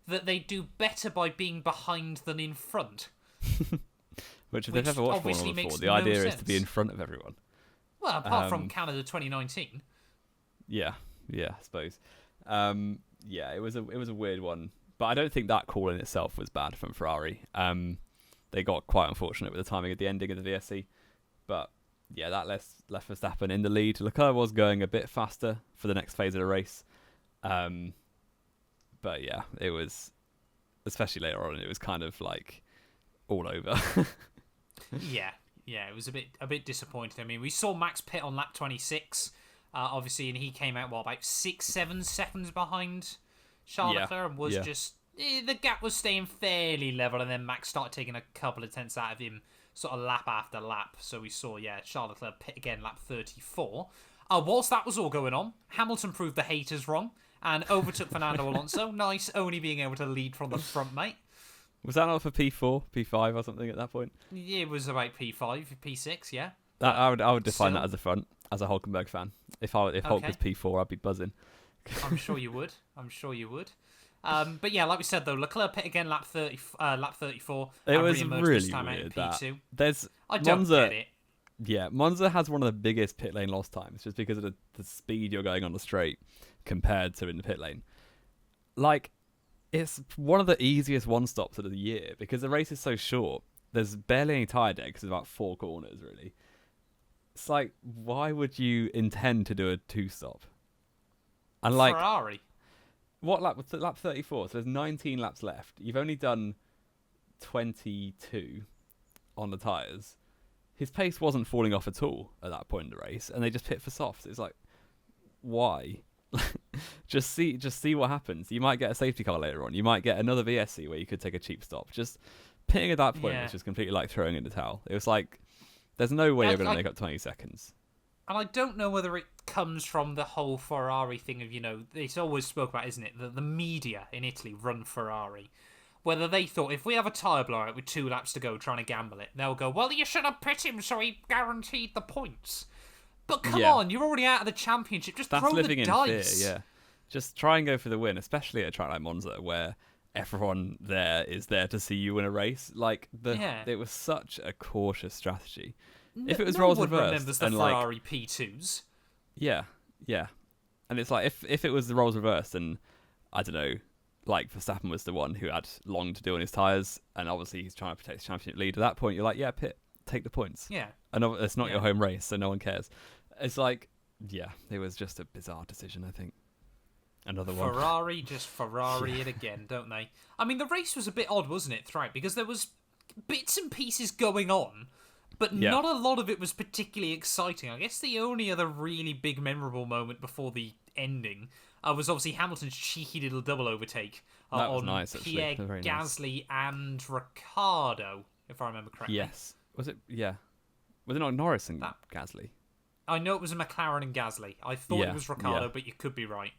that they do better by being behind than in front. Which if they've ever watched Formula 1 before, the idea is to be in front of everyone. Well, apart from Canada 2019. Yeah, I suppose. It was a weird one, but I don't think that call in itself was bad from Ferrari. They got quite unfortunate with the timing of the ending of the VSC, but yeah, that left Verstappen in the lead. Leclerc was going a bit faster for the next phase of the race. But yeah, it was, especially later on, it was kind of like all over. Yeah, it was a bit disappointing. I mean, we saw Max pit on lap 26, obviously, and he came out, about 6-7 seconds behind Charles Leclerc, and was just, the gap was staying fairly level, and then Max started taking a couple of tenths out of him, sort of lap after lap. So we saw, Charles Leclerc pit again, lap 34. Whilst that was all going on, Hamilton proved the haters wrong and overtook Fernando Alonso. Nice, only being able to lead from the front, mate. Was that not for P4, P5 or something at that point? Yeah, it was about P5, P6, yeah. I would define that as a front, as a Hulkenberg fan. If Hulk was P4, I'd be buzzing. I'm sure you would. But yeah, like we said though, Leclerc pit again, lap 34. It was really weird that I don't get it. Yeah, Monza has one of the biggest pit lane loss times, just because of the speed you're going on the straight compared to in the pit lane. Like, it's one of the easiest one stops of the year because the race is so short. There's barely any tyre dead because there's about 4 corners really. It's like, why would you intend to do a 2-stop? And like Ferrari. What lap? Lap 34. So there's 19 laps left. You've only done 22 on the tyres. His pace wasn't falling off at all at that point in the race, and they just pit for softs. It's like, why? just see what happens. You might get a safety car later on. You might get another VSC where you could take a cheap stop. Just pitting at that point was just completely like throwing in the towel. It was like, there's no way you're going to make up 20 seconds. And I don't know whether it comes from the whole Ferrari thing of, it's always spoke about, isn't it? The media in Italy run Ferrari. Whether they thought, if we have a tyre blowout with 2 laps to go trying to gamble it, they'll go, well, you should have pit him so he guaranteed the points. But come on, you're already out of the championship. Just That's throw living the in dice. fear, yeah. Just try and go for the win, especially at a track like Monza, where everyone there is there to see you win a race. It was such a cautious strategy. If it was roles reversed, remembers the Ferrari P2s. Yeah, and it's like if it was the roles reversed, and I don't know, like Verstappen was the one who had long to do on his tyres, and obviously he's trying to protect the championship lead. At that point, you're like, yeah, pit, take the points. Yeah, and it's not your home race, so no one cares. It's like, it was just a bizarre decision, I think. Another one. Ferrari just Ferrari it again, don't they? I mean, the race was a bit odd, wasn't it, throughout? Because there was bits and pieces going on, but not a lot of it was particularly exciting. I guess the only other really big memorable moment before the ending was obviously Hamilton's cheeky little double overtake on nice, Pierre Gasly and Ricciardo, if I remember correctly. Yes. Was it? Yeah. Was it not Norris and Gasly? I know it was a McLaren and Gasly. I thought it was Ricciardo, but you could be right.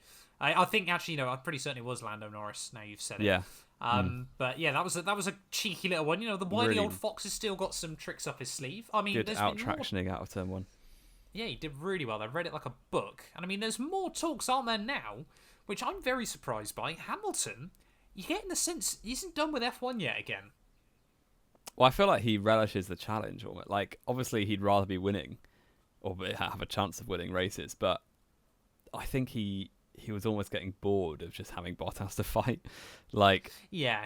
I think actually, I'm pretty certain it was Lando Norris. Now you've said it. Yeah. But yeah, that was a cheeky little one. The wily old fox has still got some tricks up his sleeve. I mean, good there's out-tractioning out of turn 1. Yeah, he did really well. I read it like a book. And I mean, there's more talks, aren't there now? Which I'm very surprised by. Hamilton, you get in the sense he isn't done with F1 yet again. Well, I feel like he relishes the challenge. Like, obviously, he'd rather be winning or have a chance of winning races. But I think he was almost getting bored of just having Bottas to fight. Like,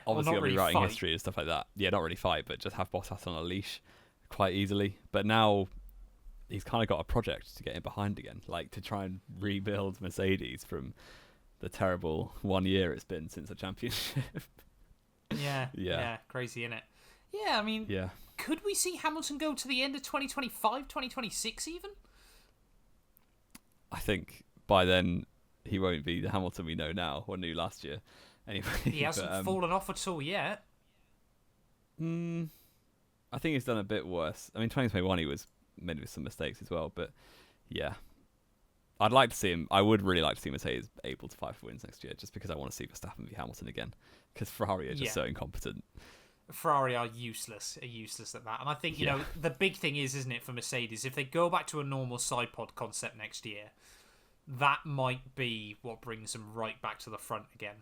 obviously, not really rewriting fight. history and stuff like that. Yeah, not really fight, but just have Bottas on a leash quite easily. But now he's kind of got a project to get him behind again, like to try and rebuild Mercedes from the terrible 1 year it's been since the championship. Yeah, crazy, innit? Yeah, I mean, could we see Hamilton go to the end of 2025, 2026 even? I think by then he won't be the Hamilton we know now or knew last year. Anyway, he hasn't fallen off at all yet. I think he's done a bit worse. I mean, 2021 he was made with some mistakes as well, but yeah, I'd like to see him. I would really like to see Mercedes able to fight for wins next year, just because I want to see Verstappen v Hamilton again, because Ferrari are just so incompetent. Ferrari are useless at that, and I think the big thing is, isn't it, for Mercedes, if they go back to a normal side pod concept next year, that might be what brings them right back to the front again.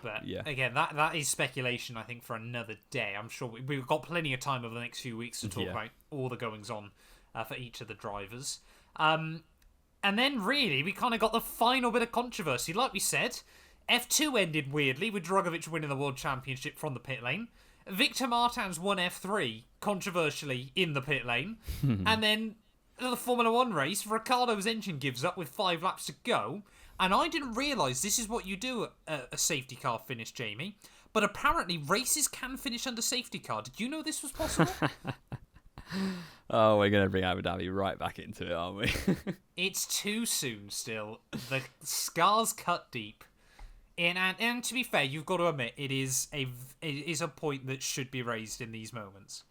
But again, that is speculation, I think, for another day. I'm sure we've got plenty of time over the next few weeks to talk about all the goings on for each of the drivers. And then really, we kind of got the final bit of controversy. Like we said, F2 ended weirdly with Drugovich winning the World Championship from the pit lane. Victor Martins won F3, controversially, in the pit lane. And then the Formula 1 race, Ricciardo's engine gives up with 5 laps to go. And I didn't realise this is what you do at a safety car finish, Jamie. But apparently races can finish under safety car. Did you know this was possible? Oh, we're going to bring Abu Dhabi right back into it, aren't we? It's too soon still. The scar's cut deep. And to be fair, you've got to admit, it is a point that should be raised in these moments.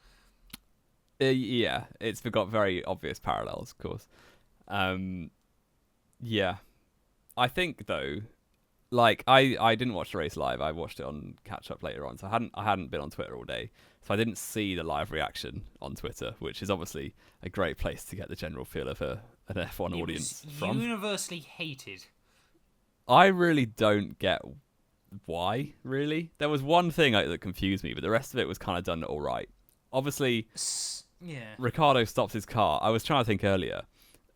Yeah, it's got very obvious parallels, of course. Yeah. I think, though, like, I didn't watch the race live. I watched it on catch-up later on, so I hadn't been on Twitter all day. So I didn't see the live reaction on Twitter, which is obviously a great place to get the general feel of an F1 audience from. Universally hated. I really don't get why, really. There was one thing that confused me, but the rest of it was kind of done all right. Obviously, Ricciardo stops his car. I was trying to think earlier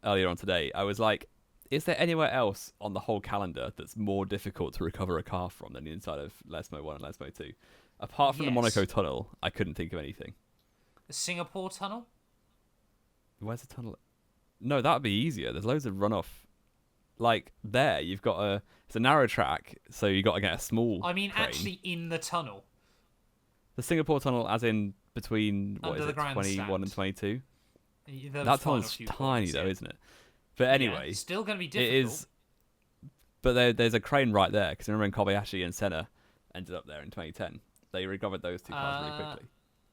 on today. I was like, is there anywhere else on the whole calendar that's more difficult to recover a car from than the inside of Lesmo 1 and Lesmo 2? Apart from the Monaco tunnel, I couldn't think of anything. The Singapore tunnel? Where's the tunnel? No, that would be easier. There's loads of runoff. Like, there, you've got it's a narrow track, so you've got to get a small crane. Actually in the tunnel. The Singapore tunnel, as in between, what is it, 21 and 22? That tunnel's tiny, though, isn't it? But anyway, it's still going to be difficult. It is. But there's a crane right there, because remember when Kobayashi and Senna ended up there in 2010? They recovered those two cars really quickly.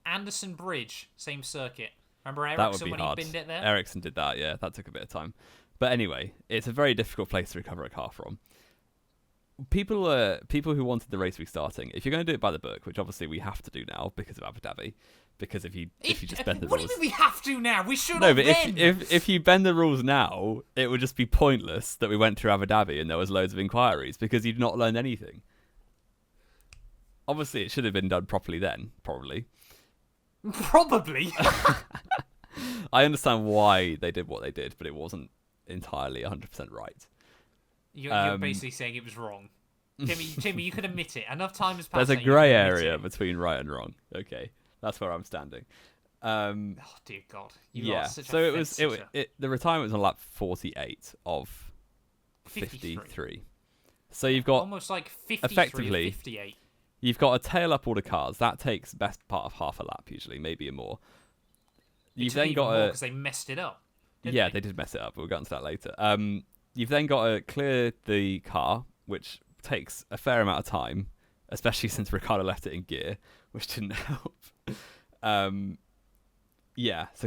Anderson Bridge, same circuit. Remember That would Ericsson be when hard. he binned it there? Ericsson did that, yeah. That took a bit of time. But anyway, it's a very difficult place to recover a car from. People who wanted the race restarting, if you're going to do it by the book, which obviously we have to do now because of Abu Dhabi, because if you just bend the what rules... do you mean we have to now? We should No, have but then. if you bend the rules now, it would just be pointless that we went through Abu Dhabi and there was loads of inquiries because you'd not learned anything. Obviously, it should have been done properly then, probably. Probably. I understand why they did what they did, but it wasn't entirely 100% right. You're basically saying it was wrong. Timmy, you can admit it. Enough time has passed. There's a grey area between right and wrong. Okay, that's where I'm standing. Oh dear God! Yeah. So the retirement was on lap 48 of 53. So you've got almost like 53 effectively 58. You've got to tail up all the cars. That takes best part of half a lap usually, maybe a more. You've then got to because they messed it up. They did mess it up. We'll get into that later. You've then got to clear the car, which takes a fair amount of time, especially since Ricciardo left it in gear, which didn't help. So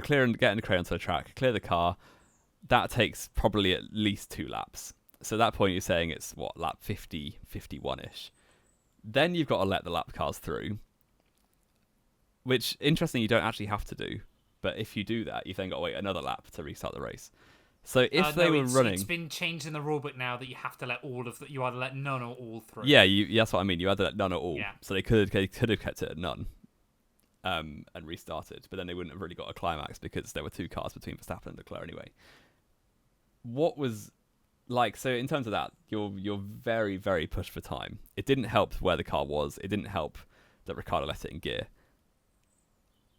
getting the crane onto the track, clear the car, that takes probably at least 2 laps. So at that point you're saying it's lap 50, 51-ish. Then you've got to let the lap cars through, which interestingly you don't actually have to do. But if you do that, you've then got to wait another lap to restart the race. So if they were running... It's been changed in the rulebook now that you have to let all of the... You either let none or all through. Yeah, that's what I mean. You either let none or all. Yeah. So they could have kept it at none and restarted. But then they wouldn't have really got a climax because there were 2 cars between Verstappen and Leclerc anyway. What was... So in terms of that, you're very, very pushed for time. It didn't help where the car was. It didn't help that Ricciardo left it in gear.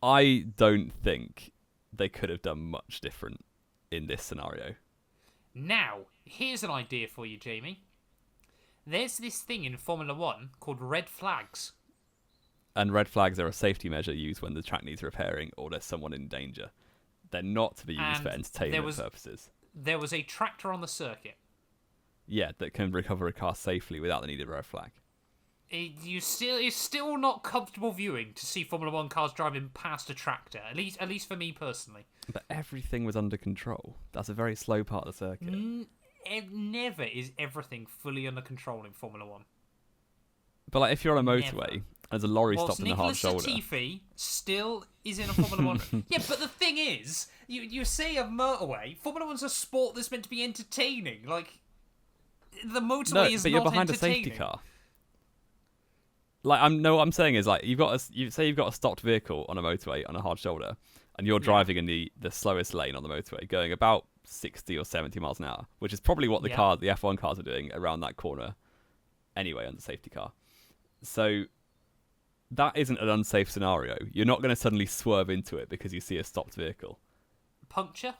I don't think they could have done much different in this scenario. Now, here's an idea for you, Jamie. There's this thing in Formula 1 called red flags. And red flags are a safety measure used when the track needs repairing or there's someone in danger. They're not to be used for entertainment purposes. There was a tractor on the circuit. Yeah, that can recover a car safely without the need of a red flag. It's still not comfortable viewing to see Formula 1 cars driving past a tractor, at least for me personally. But everything was under control. That's a very slow part of the circuit. Never is everything fully under control in Formula 1. But if you're on a motorway, and there's a lorry stopped in the hard shoulder... Nicholas Latifi still is in a Formula 1... Yeah, but the thing is, you say a motorway, Formula 1's a sport that's meant to be entertaining. The motorway is not entertaining. No, but you're behind a safety car. I'm saying is you've got a stopped vehicle on a motorway on a hard shoulder, and you're driving in the slowest lane on the motorway, going about 60 or 70 miles an hour, which is probably what the F1 cars are doing around that corner, anyway, on the safety car. So that isn't an unsafe scenario. You're not going to suddenly swerve into it because you see a stopped vehicle. Puncture?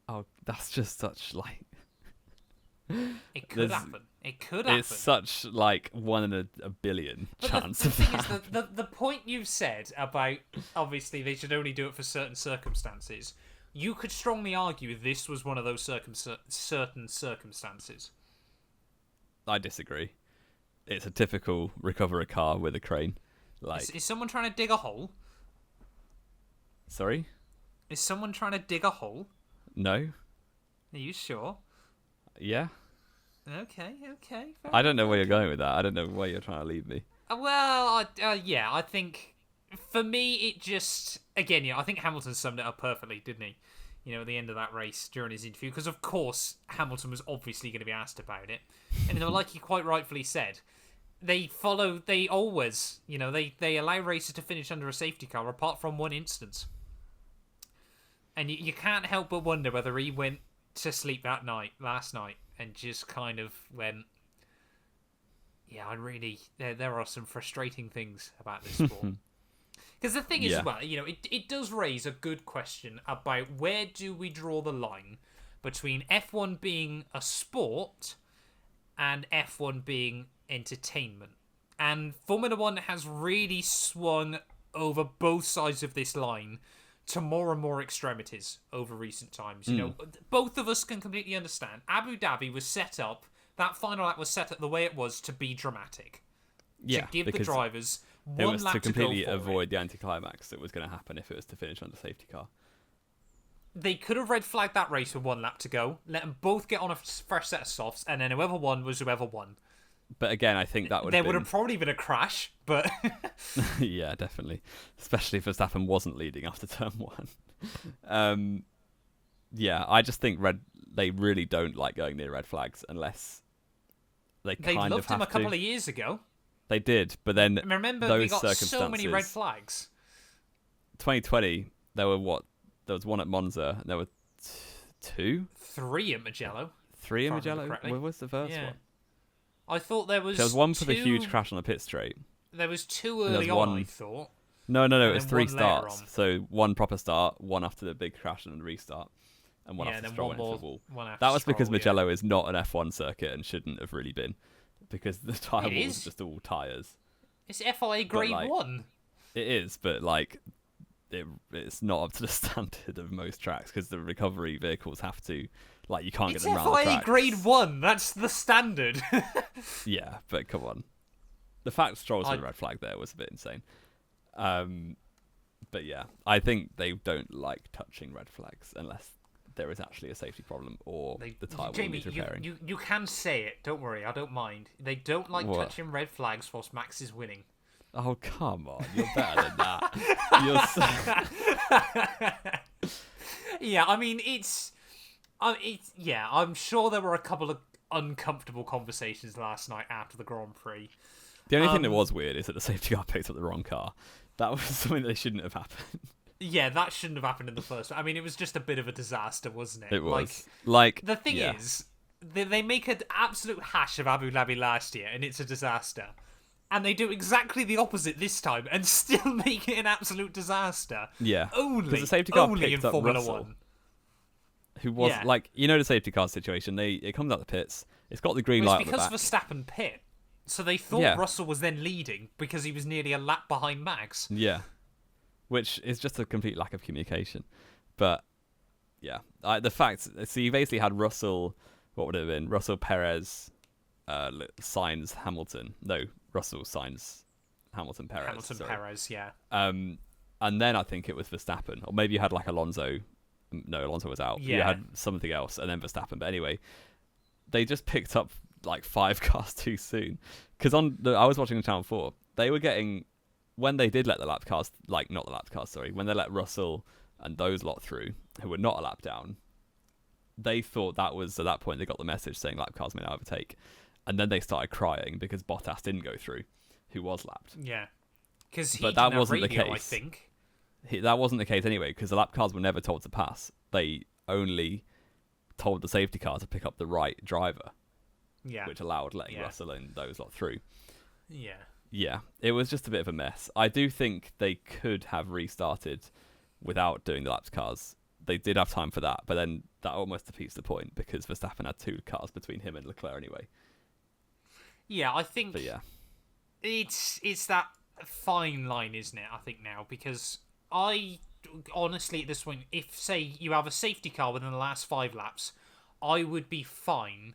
Oh, that's just such It could happen. It could happen. It's such 1 in a billion chance. The thing is, the point you've said about obviously they should only do it for certain circumstances, you could strongly argue this was one of those certain circumstances. I disagree. It's a typical recover a car with a crane. Is someone trying to dig a hole? Sorry? Is someone trying to dig a hole? No. Are you sure? Yeah. Okay. I don't know where you're going with that. I don't know where you're trying to lead me. Well, I think for me it just again, I think Hamilton summed it up perfectly, didn't he? At the end of that race during his interview, because of course Hamilton was obviously going to be asked about it, and like he quite rightfully said, they always, they allow racers to finish under a safety car apart from one instance, and you can't help but wonder whether he went to sleep last night, and just kind of went, there are some frustrating things about this sport. Because the thing is, as well, it does raise a good question about where do we draw the line between F1 being a sport and F1 being entertainment. And Formula 1 has really swung over both sides of this line to more and more extremities over recent times. Both of us can completely understand. Abu Dhabi was set up, that final lap was set up the way it was to be dramatic. To give the drivers It One was lap to completely go for avoid the anticlimax that was going to happen if it was to finish on the safety car. They could have red flagged that race with 1 lap to go, let them both get on a fresh set of softs, and then whoever won was whoever won. But again, I think that would there would have probably been a crash, but yeah, definitely, especially if Verstappen wasn't leading after turn 1. Yeah, I just think they really don't like going near red flags unless they kind of have to. They loved him a couple of years ago. They did, but then remember those we got circumstances, so many red flags. 2020, there was 1 at Monza, and there were 2? 3 at Mugello. 3 at Mugello? Where was the first one? I thought there was. There was 1 for 2... the huge crash on the pit straight. There was 2 early on, I thought. No, it was 3 starts. So 1 proper start, 1 after the big crash and restart, and 1 after Stroll went into the wall. That was because Mugello is not an F1 circuit and shouldn't have really been, because the tyre walls are just all tyres. It's FIA Grade 1. It is, but it's not up to the standard of most tracks, because the recovery vehicles have to, you can't get them around the tracks. It's FIA Grade 1, that's the standard. Yeah, but come on. The fact Stroll's on the red flag there was a bit insane. But yeah, I think they don't like touching red flags unless there is actually a safety problem or the tyre will need repairing. You can say it, don't worry, I don't mind. They don't like touching red flags whilst Max is winning. Oh, come on, you're better than that. Yeah, I mean, I'm sure there were a couple of uncomfortable conversations last night after the Grand Prix. The only thing that was weird is that the safety car picked up the wrong car. That was something that shouldn't have happened. Yeah, that shouldn't have happened in the first. I mean, it was just a bit of a disaster, wasn't it? It was. The thing is, they make an absolute hash of Abu Dhabi last year, and it's a disaster. And they do exactly the opposite this time, and still make it an absolute disaster. Yeah. Only the safety car in picked up Formula Russell, 1. Who was, the safety car situation. It comes out the pits. It's got the green light on the back. It's because Verstappen pit. So they thought Russell was then leading because he was nearly a lap behind Max. Yeah. Which is just a complete lack of communication. But, yeah. The fact... So you basically had Russell... What would it have been? Russell, Perez, Sainz, Hamilton. No, Russell, Sainz, Hamilton, Perez. Perez, yeah. And then I think it was Verstappen. Or maybe you had Alonso. No, Alonso was out. Yeah. You had something else and then Verstappen. But anyway, they just picked up 5 cars too soon. Because I was watching on Channel 4. They were getting... When they did let the lap cars... not the lap cars, sorry. When they let Russell and those lot through, who were not a lap down, they thought that was... At that point, they got the message saying lap cars may now overtake. And then they started crying because Bottas didn't go through, who was lapped. Yeah. But that wasn't radio, the case. I think. That wasn't the case anyway, because the lap cars were never told to pass. They only told the safety car to pick up the right driver. Yeah. Which allowed letting Russell and those lot through. Yeah. Yeah, it was just a bit of a mess. I do think they could have restarted without doing the laps cars. They did have time for that, but then that almost defeats the point because Verstappen had 2 cars between him and Leclerc anyway. Yeah, I think but yeah. It's that fine line, isn't it, I think now, because I honestly at this point, if say you have a safety car within the last 5 laps, I would be fine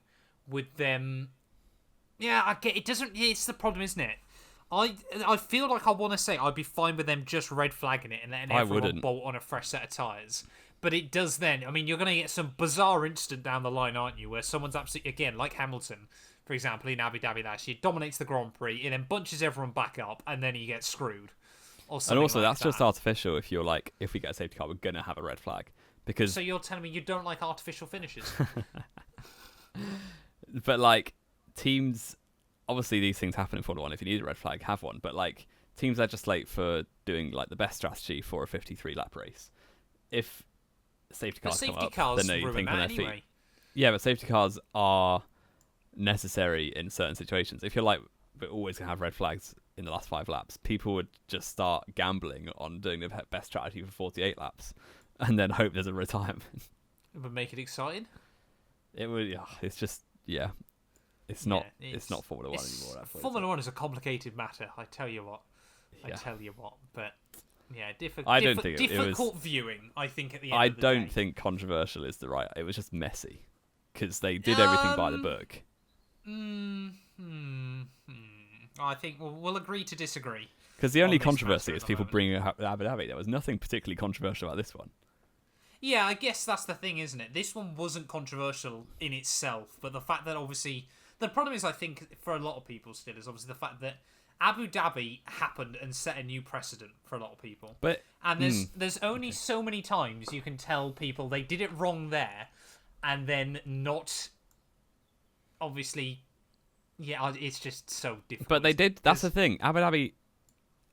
with them. Yeah, I get it. It's the problem, isn't it? I feel like I want to say I'd be fine with them just red flagging it and letting everyone bolt on a fresh set of tyres. But it does then. I mean, you're going to get some bizarre incident down the line, aren't you, where someone's absolutely, again, like Hamilton, for example, in Abu Dhabi last year, dominates the Grand Prix, and then bunches everyone back up, and then he gets screwed. And also, that's just artificial if you're like, if we get a safety car, we're going to have a red flag. Because... So you're telling me you don't like artificial finishes? But, teams... Obviously, these things happen in Formula 1. If you need a red flag, have one. But, teams legislate for doing, the best strategy for a 53-lap race. If safety cars come up, then they think on their feet. Yeah, but safety cars are necessary in certain situations. If you're we're always going to have red flags in the last 5 laps, people would just start gambling on doing the best strategy for 48 laps and then hope there's a retirement. It would make it exciting. It would, it's just, It's not Formula 1 anymore. Formula 1 is a complicated matter, I tell you what. But yeah, difficult viewing, I think, at the end of the day. I don't think controversial is the right... It was just messy. Because they did everything by the book. I think we'll agree to disagree. Because the only on this controversy matter is at the people moment. bringing up Abu Dhabi. There was nothing particularly controversial about this one. Yeah, I guess that's the thing, isn't it? This one wasn't controversial in itself, but the fact that obviously the problem is, I think, for a lot of people still is obviously the fact that Abu Dhabi happened and set a new precedent for a lot of people. But And there's only so many times you can tell people they did it wrong there, and then not. Obviously, yeah, it's just so difficult. But they did. That's the thing. Abu Dhabi,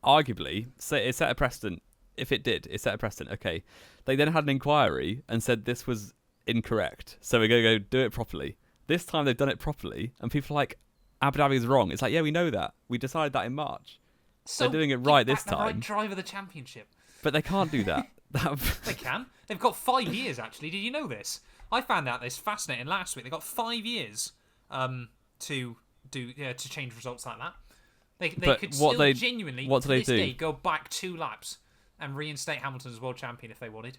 arguably, it set a precedent. If it did, it set a precedent. Okay, they then had an inquiry and said this was incorrect. So we're going to go do it properly. This time they've done it properly, and people are like, Abu Dhabi is wrong. It's like, yeah, we know that. We decided that in March. So they're doing it right this the right time. driver the championship. But they can't do that. They can. They've got 5 years, actually. Did you know this? I found out this fascinating last week. They've got 5 years to change results like that. They could still genuinely, to this day, go back 2 laps and reinstate Hamilton as world champion if they wanted.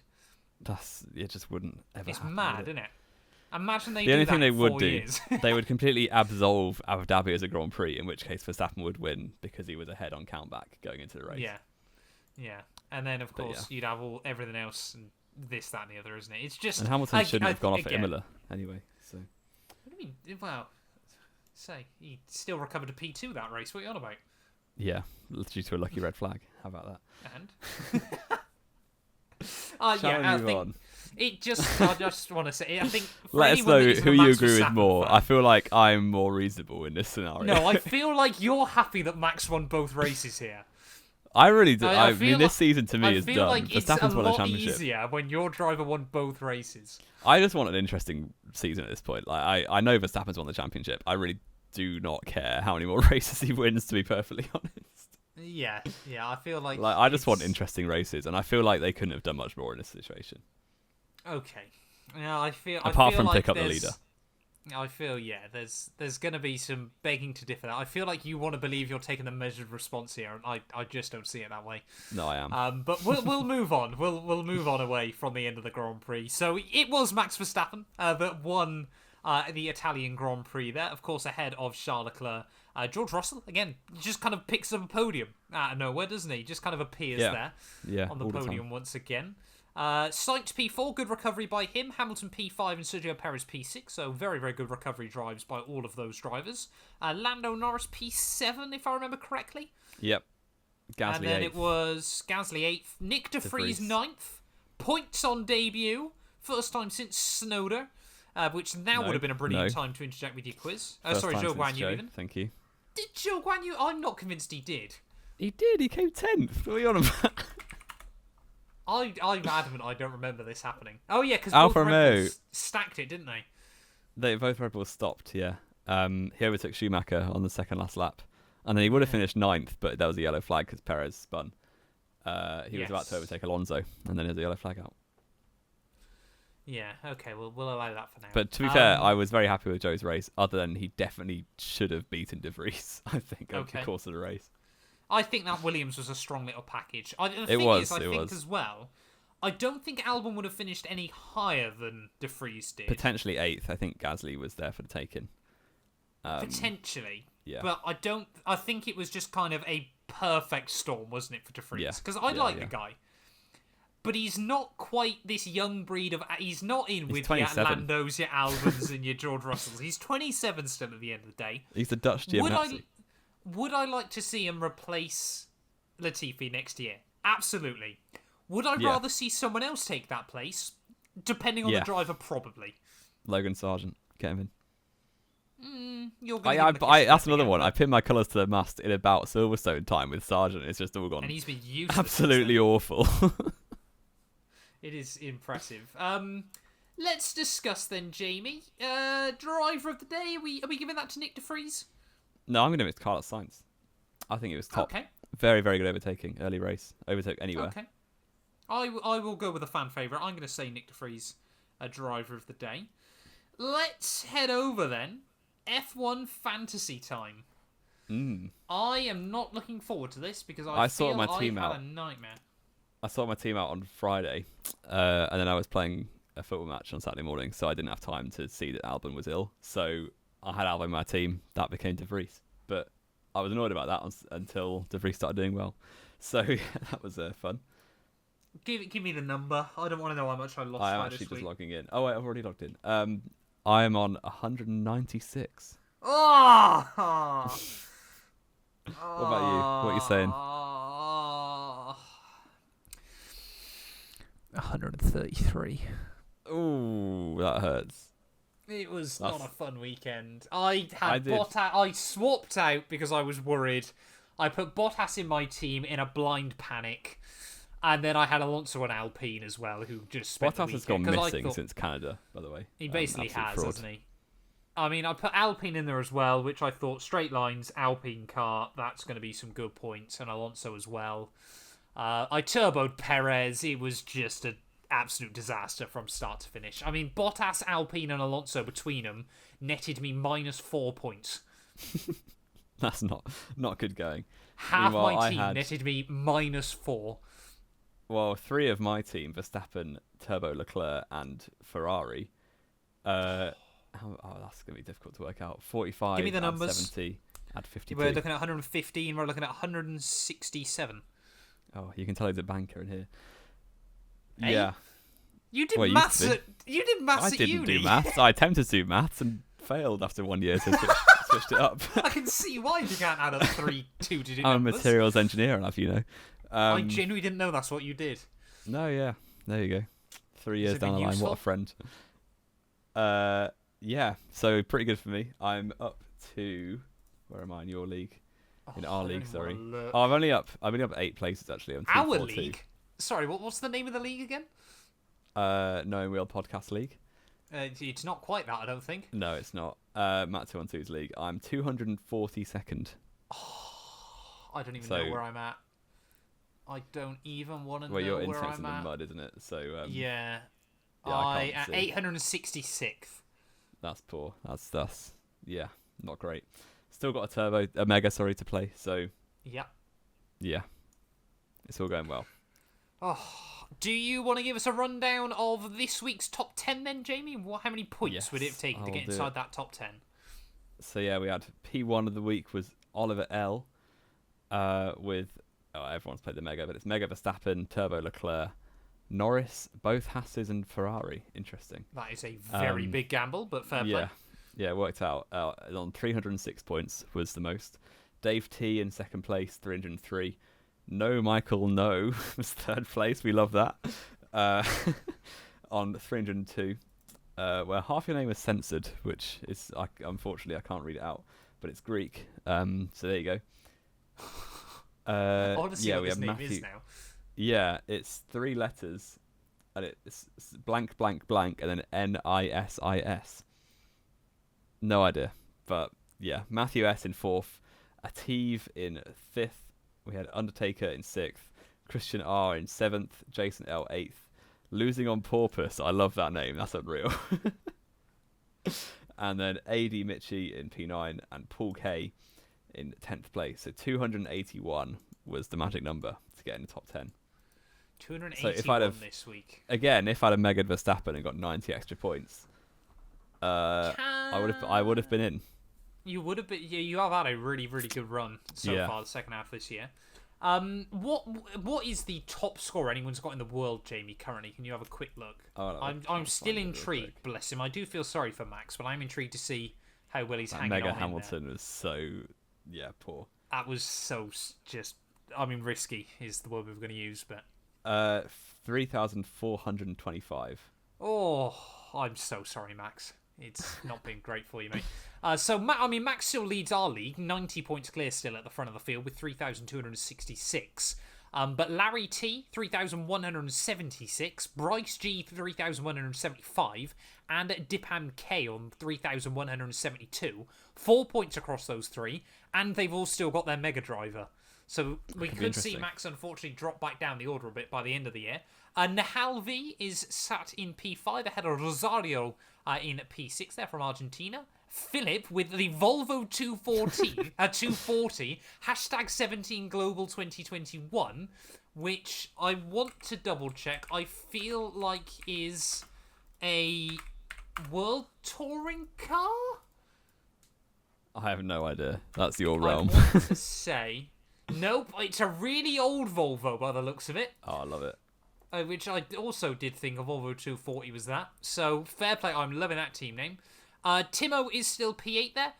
It just wouldn't ever It's happen, mad, isn't it? Imagine they the only do thing that they in would 4 do, years. they would completely absolve Abu Dhabi as a Grand Prix, in which case Verstappen would win because he was ahead on countback going into the race. Yeah. And then, of course, you'd have everything else and this, that, and the other, isn't it? It's just... And Hamilton shouldn't have gone off at Imola anyway. So. What do you mean? Well, say, he still recovered a P2 that race. What are you on about? Yeah, due to a lucky red flag. How about that? And? Shall we move on? I just want to say, I think... Let us know who you agree with more. I feel like I'm more reasonable in this scenario. No, I feel like you're happy that Max won both races here. I really do. I mean, this season to me is done. I feel like it's a Verstappen's won a lot championship. easier when your driver won both races. I just want an interesting season at this point. Like I know Verstappen's won the championship. I really do not care how many more races he wins, to be perfectly honest. Yeah, I feel like I just want interesting races, and I feel like they couldn't have done much more in this situation. Okay. Yeah, Apart from like pick up the leader. I feel, there's going to be some begging to differ. I feel like you want to believe you're taking the measured response here, and I just don't see it that way. No, I am. But we'll move on. We'll move on away from the end of the Grand Prix. So it was Max Verstappen that won the Italian Grand Prix there, of course, ahead of Charles Leclerc. George Russell, again, just kind of picks up a podium out of nowhere, doesn't he? Just kind of appears there on the podium once again. Sainz P4, good recovery by him. Hamilton P5 and Sergio Perez P6, so very, very good recovery drives by all of those drivers. Lando Norris P7, if I remember correctly. Yep. Gasly and then 8th. it was Gasly 8th. Nyck De Vries 9th. Points on debut. First time since Snowder, which now would have been a brilliant time to interject with your quiz. Sorry, Zhou Guanyu even. Thank you. Did Zhou Guanyu? I'm not convinced he did. He did. He came 10th. What are you on about? I'm adamant I don't remember this happening. Oh yeah, because Alfa both Red Romeo Bulls stacked it, didn't they? Both Red Bulls stopped, yeah. He overtook Schumacher on the second last lap. And then he would have finished 9th, but that was a yellow flag because Perez spun. He was about to overtake Alonso, and then there's a yellow flag out. Yeah, okay, we'll allow that for now. But to be fair, I was very happy with Joe's race, other than he definitely should have beaten De Vries, I think, over the course of the race. I think that Williams was a strong little package. I think as well, I don't think Albon would have finished any higher than De Vries did. Potentially 8th. I think Gasly was there for the taking. Potentially. Yeah. But I think it was just kind of a perfect storm, wasn't it, for De Vries? Because I like the guy. But he's not quite this young breed of... He's not with your Landos, your Albons, and your George Russells. He's 27 still at the end of the day. He's the Dutch Giovinazzi. Would I like to see him replace Latifi next year? Absolutely. Would I rather see someone else take that place? Depending on the driver, probably. Logan Sargent. Get him in. That's another one. I pinned my colours to the mast in about Silverstone time with Sargent. It's just all gone. And he's been useless. Absolutely awful. It is impressive. Let's discuss then, Jamie. Driver of the day. Are we giving that to Nyck De Vries? No, I'm going to give it to Carlos Sainz. I think it was top. Okay. Very, very good overtaking. Early race. Overtook anywhere. Okay. I will go with a fan favourite. I'm going to say Nyck De Vries, a driver of the day. Let's head over then. F1 fantasy time. I am not looking forward to this because I feel sorted my team had out. a nightmare. I sorted my team out on Friday, and then I was playing a football match on Saturday morning, so I didn't have time to see that Albon was ill. So I had Albon in my team. That became De Vries. But I was annoyed about that until De Vries started doing well. So that was fun. Give me the number. I don't want to know how much I lost. I'm actually just logging in. Oh wait, I've already logged in. I am on 196. Oh! What about you? What are you saying? 133. Ooh, that hurts. It was not a fun weekend. I swapped out because I was worried. I put Bottas in my team in a blind panic. And then I had Alonso and Alpine as well, who just spent the weekend. Bottas has gone missing since Canada, by the way. He basically has, fraud. hasn't he? I mean, I put Alpine in there as well, which I thought straight lines, Alpine car, that's going to be some good points, and Alonso as well. I turboed Perez. It was just an absolute disaster from start to finish. I mean, Bottas, Alpine, and Alonso between them netted me -4 points. That's not good going. Half my team netted me -4. Well, 3 of my team, Verstappen, Turbo Leclerc, and Ferrari. That's going to be difficult to work out. 45, give me the numbers. 70, add 52. We're looking at 115, we're looking at 167. Oh, you can tell he's a banker in here. Hey? Yeah. You did maths at uni. I didn't do maths. I attempted to do maths and failed after 1 year, so switched it up. I can see why you can't add up 3 two-digit numbers. I'm a materials engineer, and I genuinely didn't know that's what you did. No, yeah. There you go. 3 years down the line, what a friend. Yeah, so pretty good for me. I'm up to... Where am I in your league? In our league, sorry. Oh, I'm only up 8 places, actually. I'm Our league? Sorry, what's the name of the league again? Knowing Wheel Podcast League. It's not quite that, I don't think. No, it's not. Matt 212's league. I'm 242nd. Oh, I don't even know where I'm at. I don't even want to know where I'm at. Well, your internet's in the mud, isn't it? So yeah. I at 866th. That's poor. That's yeah, not great. Still got a mega, to play. So yeah, it's all going well. Oh, do you want to give us a rundown of this week's top 10 then, Jamie? How many points would it have taken to get inside that top 10? So yeah, we had P1 of the week was Oliver L. With everyone's played the mega, but it's Mega Verstappen, Turbo Leclerc, Norris, both Hasses and Ferrari. Interesting. That is a very big gamble, but fair play. Yeah, it worked out. On 306 points was the most. Dave T in second place, 303. No Michael No was third place. We love that. On 302, where half your name is censored, which is unfortunately I can't read it out, but it's Greek. So there you go. I want to see what his name is now. Yeah, it's 3 letters, and it's blank blank blank, and then NISIS. No idea, but yeah, Matthew S in 4th, Ative in 5th. We had Undertaker in 6th, Christian R in 7th, Jason L 8th. Losing on Porpoise, I love that name. That's unreal. And then AD Mitchie in P9 and Paul K in 10th place. So 281 was the magic number to get in the top 10. 281 this week. Again, if I'd have megaed Verstappen and got 90 extra points, I would have been in. You would have been. Yeah, you have had a really, really good run so far the second half of this year. What is the top score anyone's got in the world, Jamie? Currently, can you have a quick look? I'm still intrigued. Bless him. I do feel sorry for Max, but I'm intrigued to see how well he's hanging on. Mega Hamilton was so poor. That was so just. I mean, risky is the word we were going to use, but 3,425. Oh, I'm so sorry, Max. It's not been great for you, mate. So Max still leads our league, 90 points clear still at the front of the field with 3,266. But Larry T, 3,176. Bryce G, 3,175. And Dipan K on 3,172. 4 points across those 3. And they've all still got their Mega Driver. So we could see Max unfortunately drop back down the order a bit by the end of the year. Nahal V is sat in P5 ahead of Rosario in P6 there from Argentina. Philip with the Volvo 240, hashtag 17 Global 2021, which I want to double check. I feel like is a world touring car. I have no idea. That's your I realm. want to say, nope, it's a really old Volvo by the looks of it. Oh, I love it. Which I also did think a Volvo 240 was that. So, fair play. I'm loving that team name. Timo is still P8 there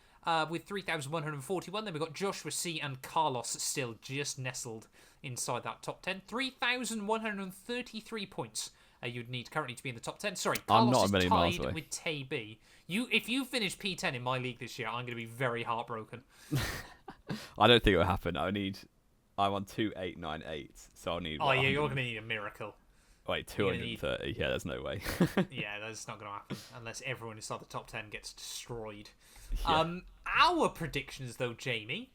with 3,141. Then we've got Joshua C and Carlos still just nestled inside that top 10. 3,133 points you'd need currently to be in the top 10. Sorry, I'm Carlos not a is million miles tied away. with Tay B. If you finish P10 in my league this year, I'm going to be very heartbroken. I don't think it will happen. I'm on 2898, so I'll need. Oh, what, yeah, you're 100 going to need a miracle. Wait, 230? Yeah, there's no way. Yeah, that's not going to happen unless everyone inside the top 10 gets destroyed. Yeah. Our predictions, though, Jamie,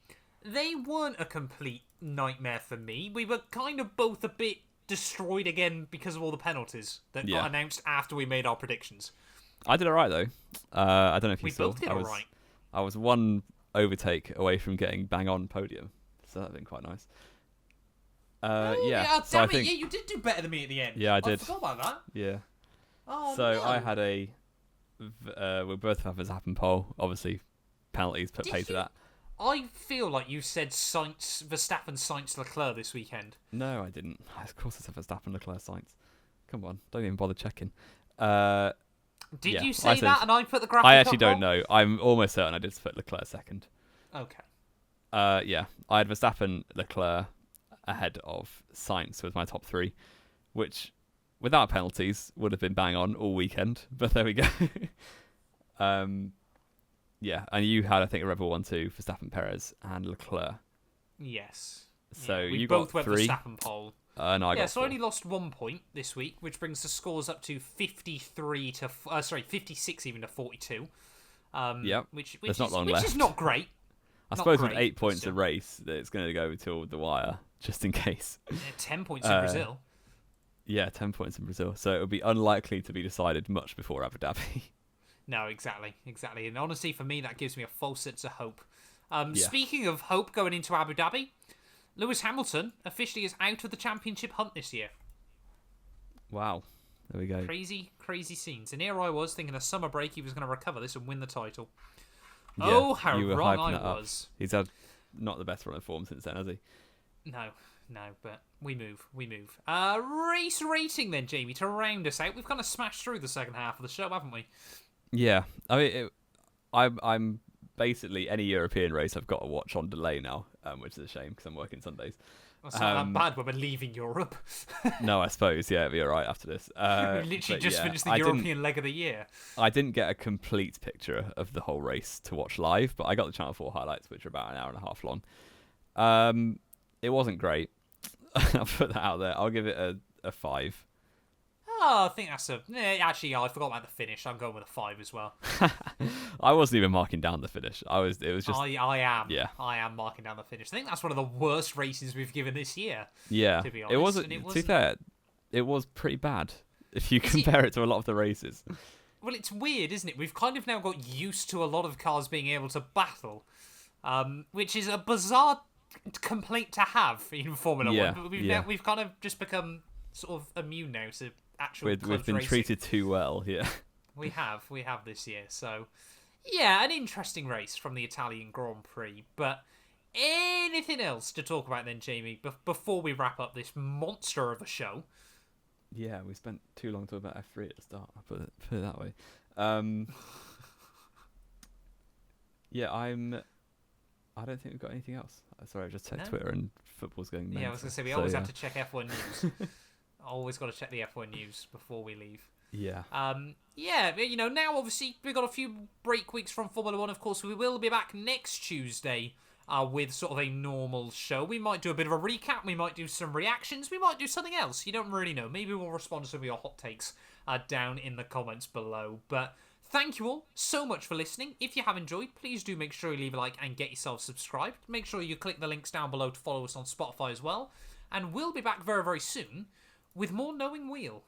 they weren't a complete nightmare for me. We were kind of both a bit destroyed again because of all the penalties that got announced after we made our predictions. I did alright, though. I don't know if you We saw. both did alright. I was one overtake away from getting bang on podium, so that'd been quite nice. Yeah, so I think you did do better than me at the end. Yeah, I did. I forgot about that. yeah. Oh, So no. I had we both have a Verstappen pole. Obviously, penalties put Did pay to you? that. I feel like you said Sainz, Verstappen, Sainz, Leclerc this weekend. No, I didn't. Of course, I said Verstappen, Leclerc, Sainz. Come on, don't even bother checking. Did Yeah, you I say said- that and I put the graphic I actually up don't wrong? know. I'm almost certain I did put Leclerc second. Okay. Yeah, I had Verstappen, Leclerc ahead of Sainz with my top three, which, without penalties, would have been bang on all weekend. But there we go. Yeah, and you had, I think, a Red Bull 1-2, Verstappen, Perez, and Leclerc. Yes. So Yeah, we you both got went three. Verstappen pole. And I Yeah, got so I four. only lost 1 point this week, which brings the scores up to 56 even to 42. Yep, Which there's not long which is left. not great. I Not suppose with great, 8 but points still. a race, that it's going to go till the wire, just in case. Yeah, 10 points in Brazil. Yeah, 10 points in Brazil. So it would be unlikely to be decided much before Abu Dhabi. No, exactly. And honestly, for me, that gives me a false sense of hope. Yeah. Speaking of hope going into Abu Dhabi, Lewis Hamilton officially is out of the championship hunt this year. Wow. There we go. Crazy scenes. And here I was thinking a summer break he was going to recover this and win the title. Yeah, Oh, how you were wrong hyping I that up. was. He's had not the best run of form since then, has he? No, but we move. Race rating then, Jamie, to round us out. We've kind of smashed through the second half of the show, haven't we? Yeah. I mean, I'm basically any European race I've got to watch on delay now, which is a shame because I'm working Sundays. That's not that bad when we're leaving Europe. No, I suppose, yeah, it'll be alright after this. We literally but just yeah, finished the European leg of the year. I didn't get a complete picture of the whole race to watch live, but I got the Channel 4 highlights, which are about an hour and a half long. It wasn't great. I'll put that out there. I'll give it a 5. Oh, I think that's actually, I forgot about the finish. I'm going with a 5 as well. I wasn't even marking down the finish. It was just I am. yeah. I am marking down the finish. I think that's one of the worst races we've given this year. yeah. To be honest, It wasn't. and it To be fair, it was pretty bad if you compare it to a lot of the races. Well, it's weird, isn't it? We've kind of now got used to a lot of cars being able to battle, which is a bizarre complaint to have in Formula Yeah, 1. But we've kind of just become sort of immune now to actual We've clubs been racing. treated too well. Yeah. We have this year. So, yeah, an interesting race from the Italian Grand Prix. But anything else to talk about then, Jamie, before we wrap up this monster of a show? Yeah, we spent too long talking about F3 at the start. I'll put it that way. Yeah, I don't think we've got anything else. Sorry, I just checked Twitter and football's going mental. Yeah, I was going to say, we always have to check F1 news. Always got to check the F1 news before we leave. Yeah. Yeah, now obviously we've got a few break weeks from Formula 1, of course. We will be back next Tuesday with sort of a normal show. We might do a bit of a recap. We might do some reactions. We might do something else. You don't really know. Maybe we'll respond to some of your hot takes down in the comments below. But thank you all so much for listening. If you have enjoyed, please do make sure you leave a like and get yourself subscribed. Make sure you click the links down below to follow us on Spotify as well. And we'll be back very, very soon with more Knowing Wheel.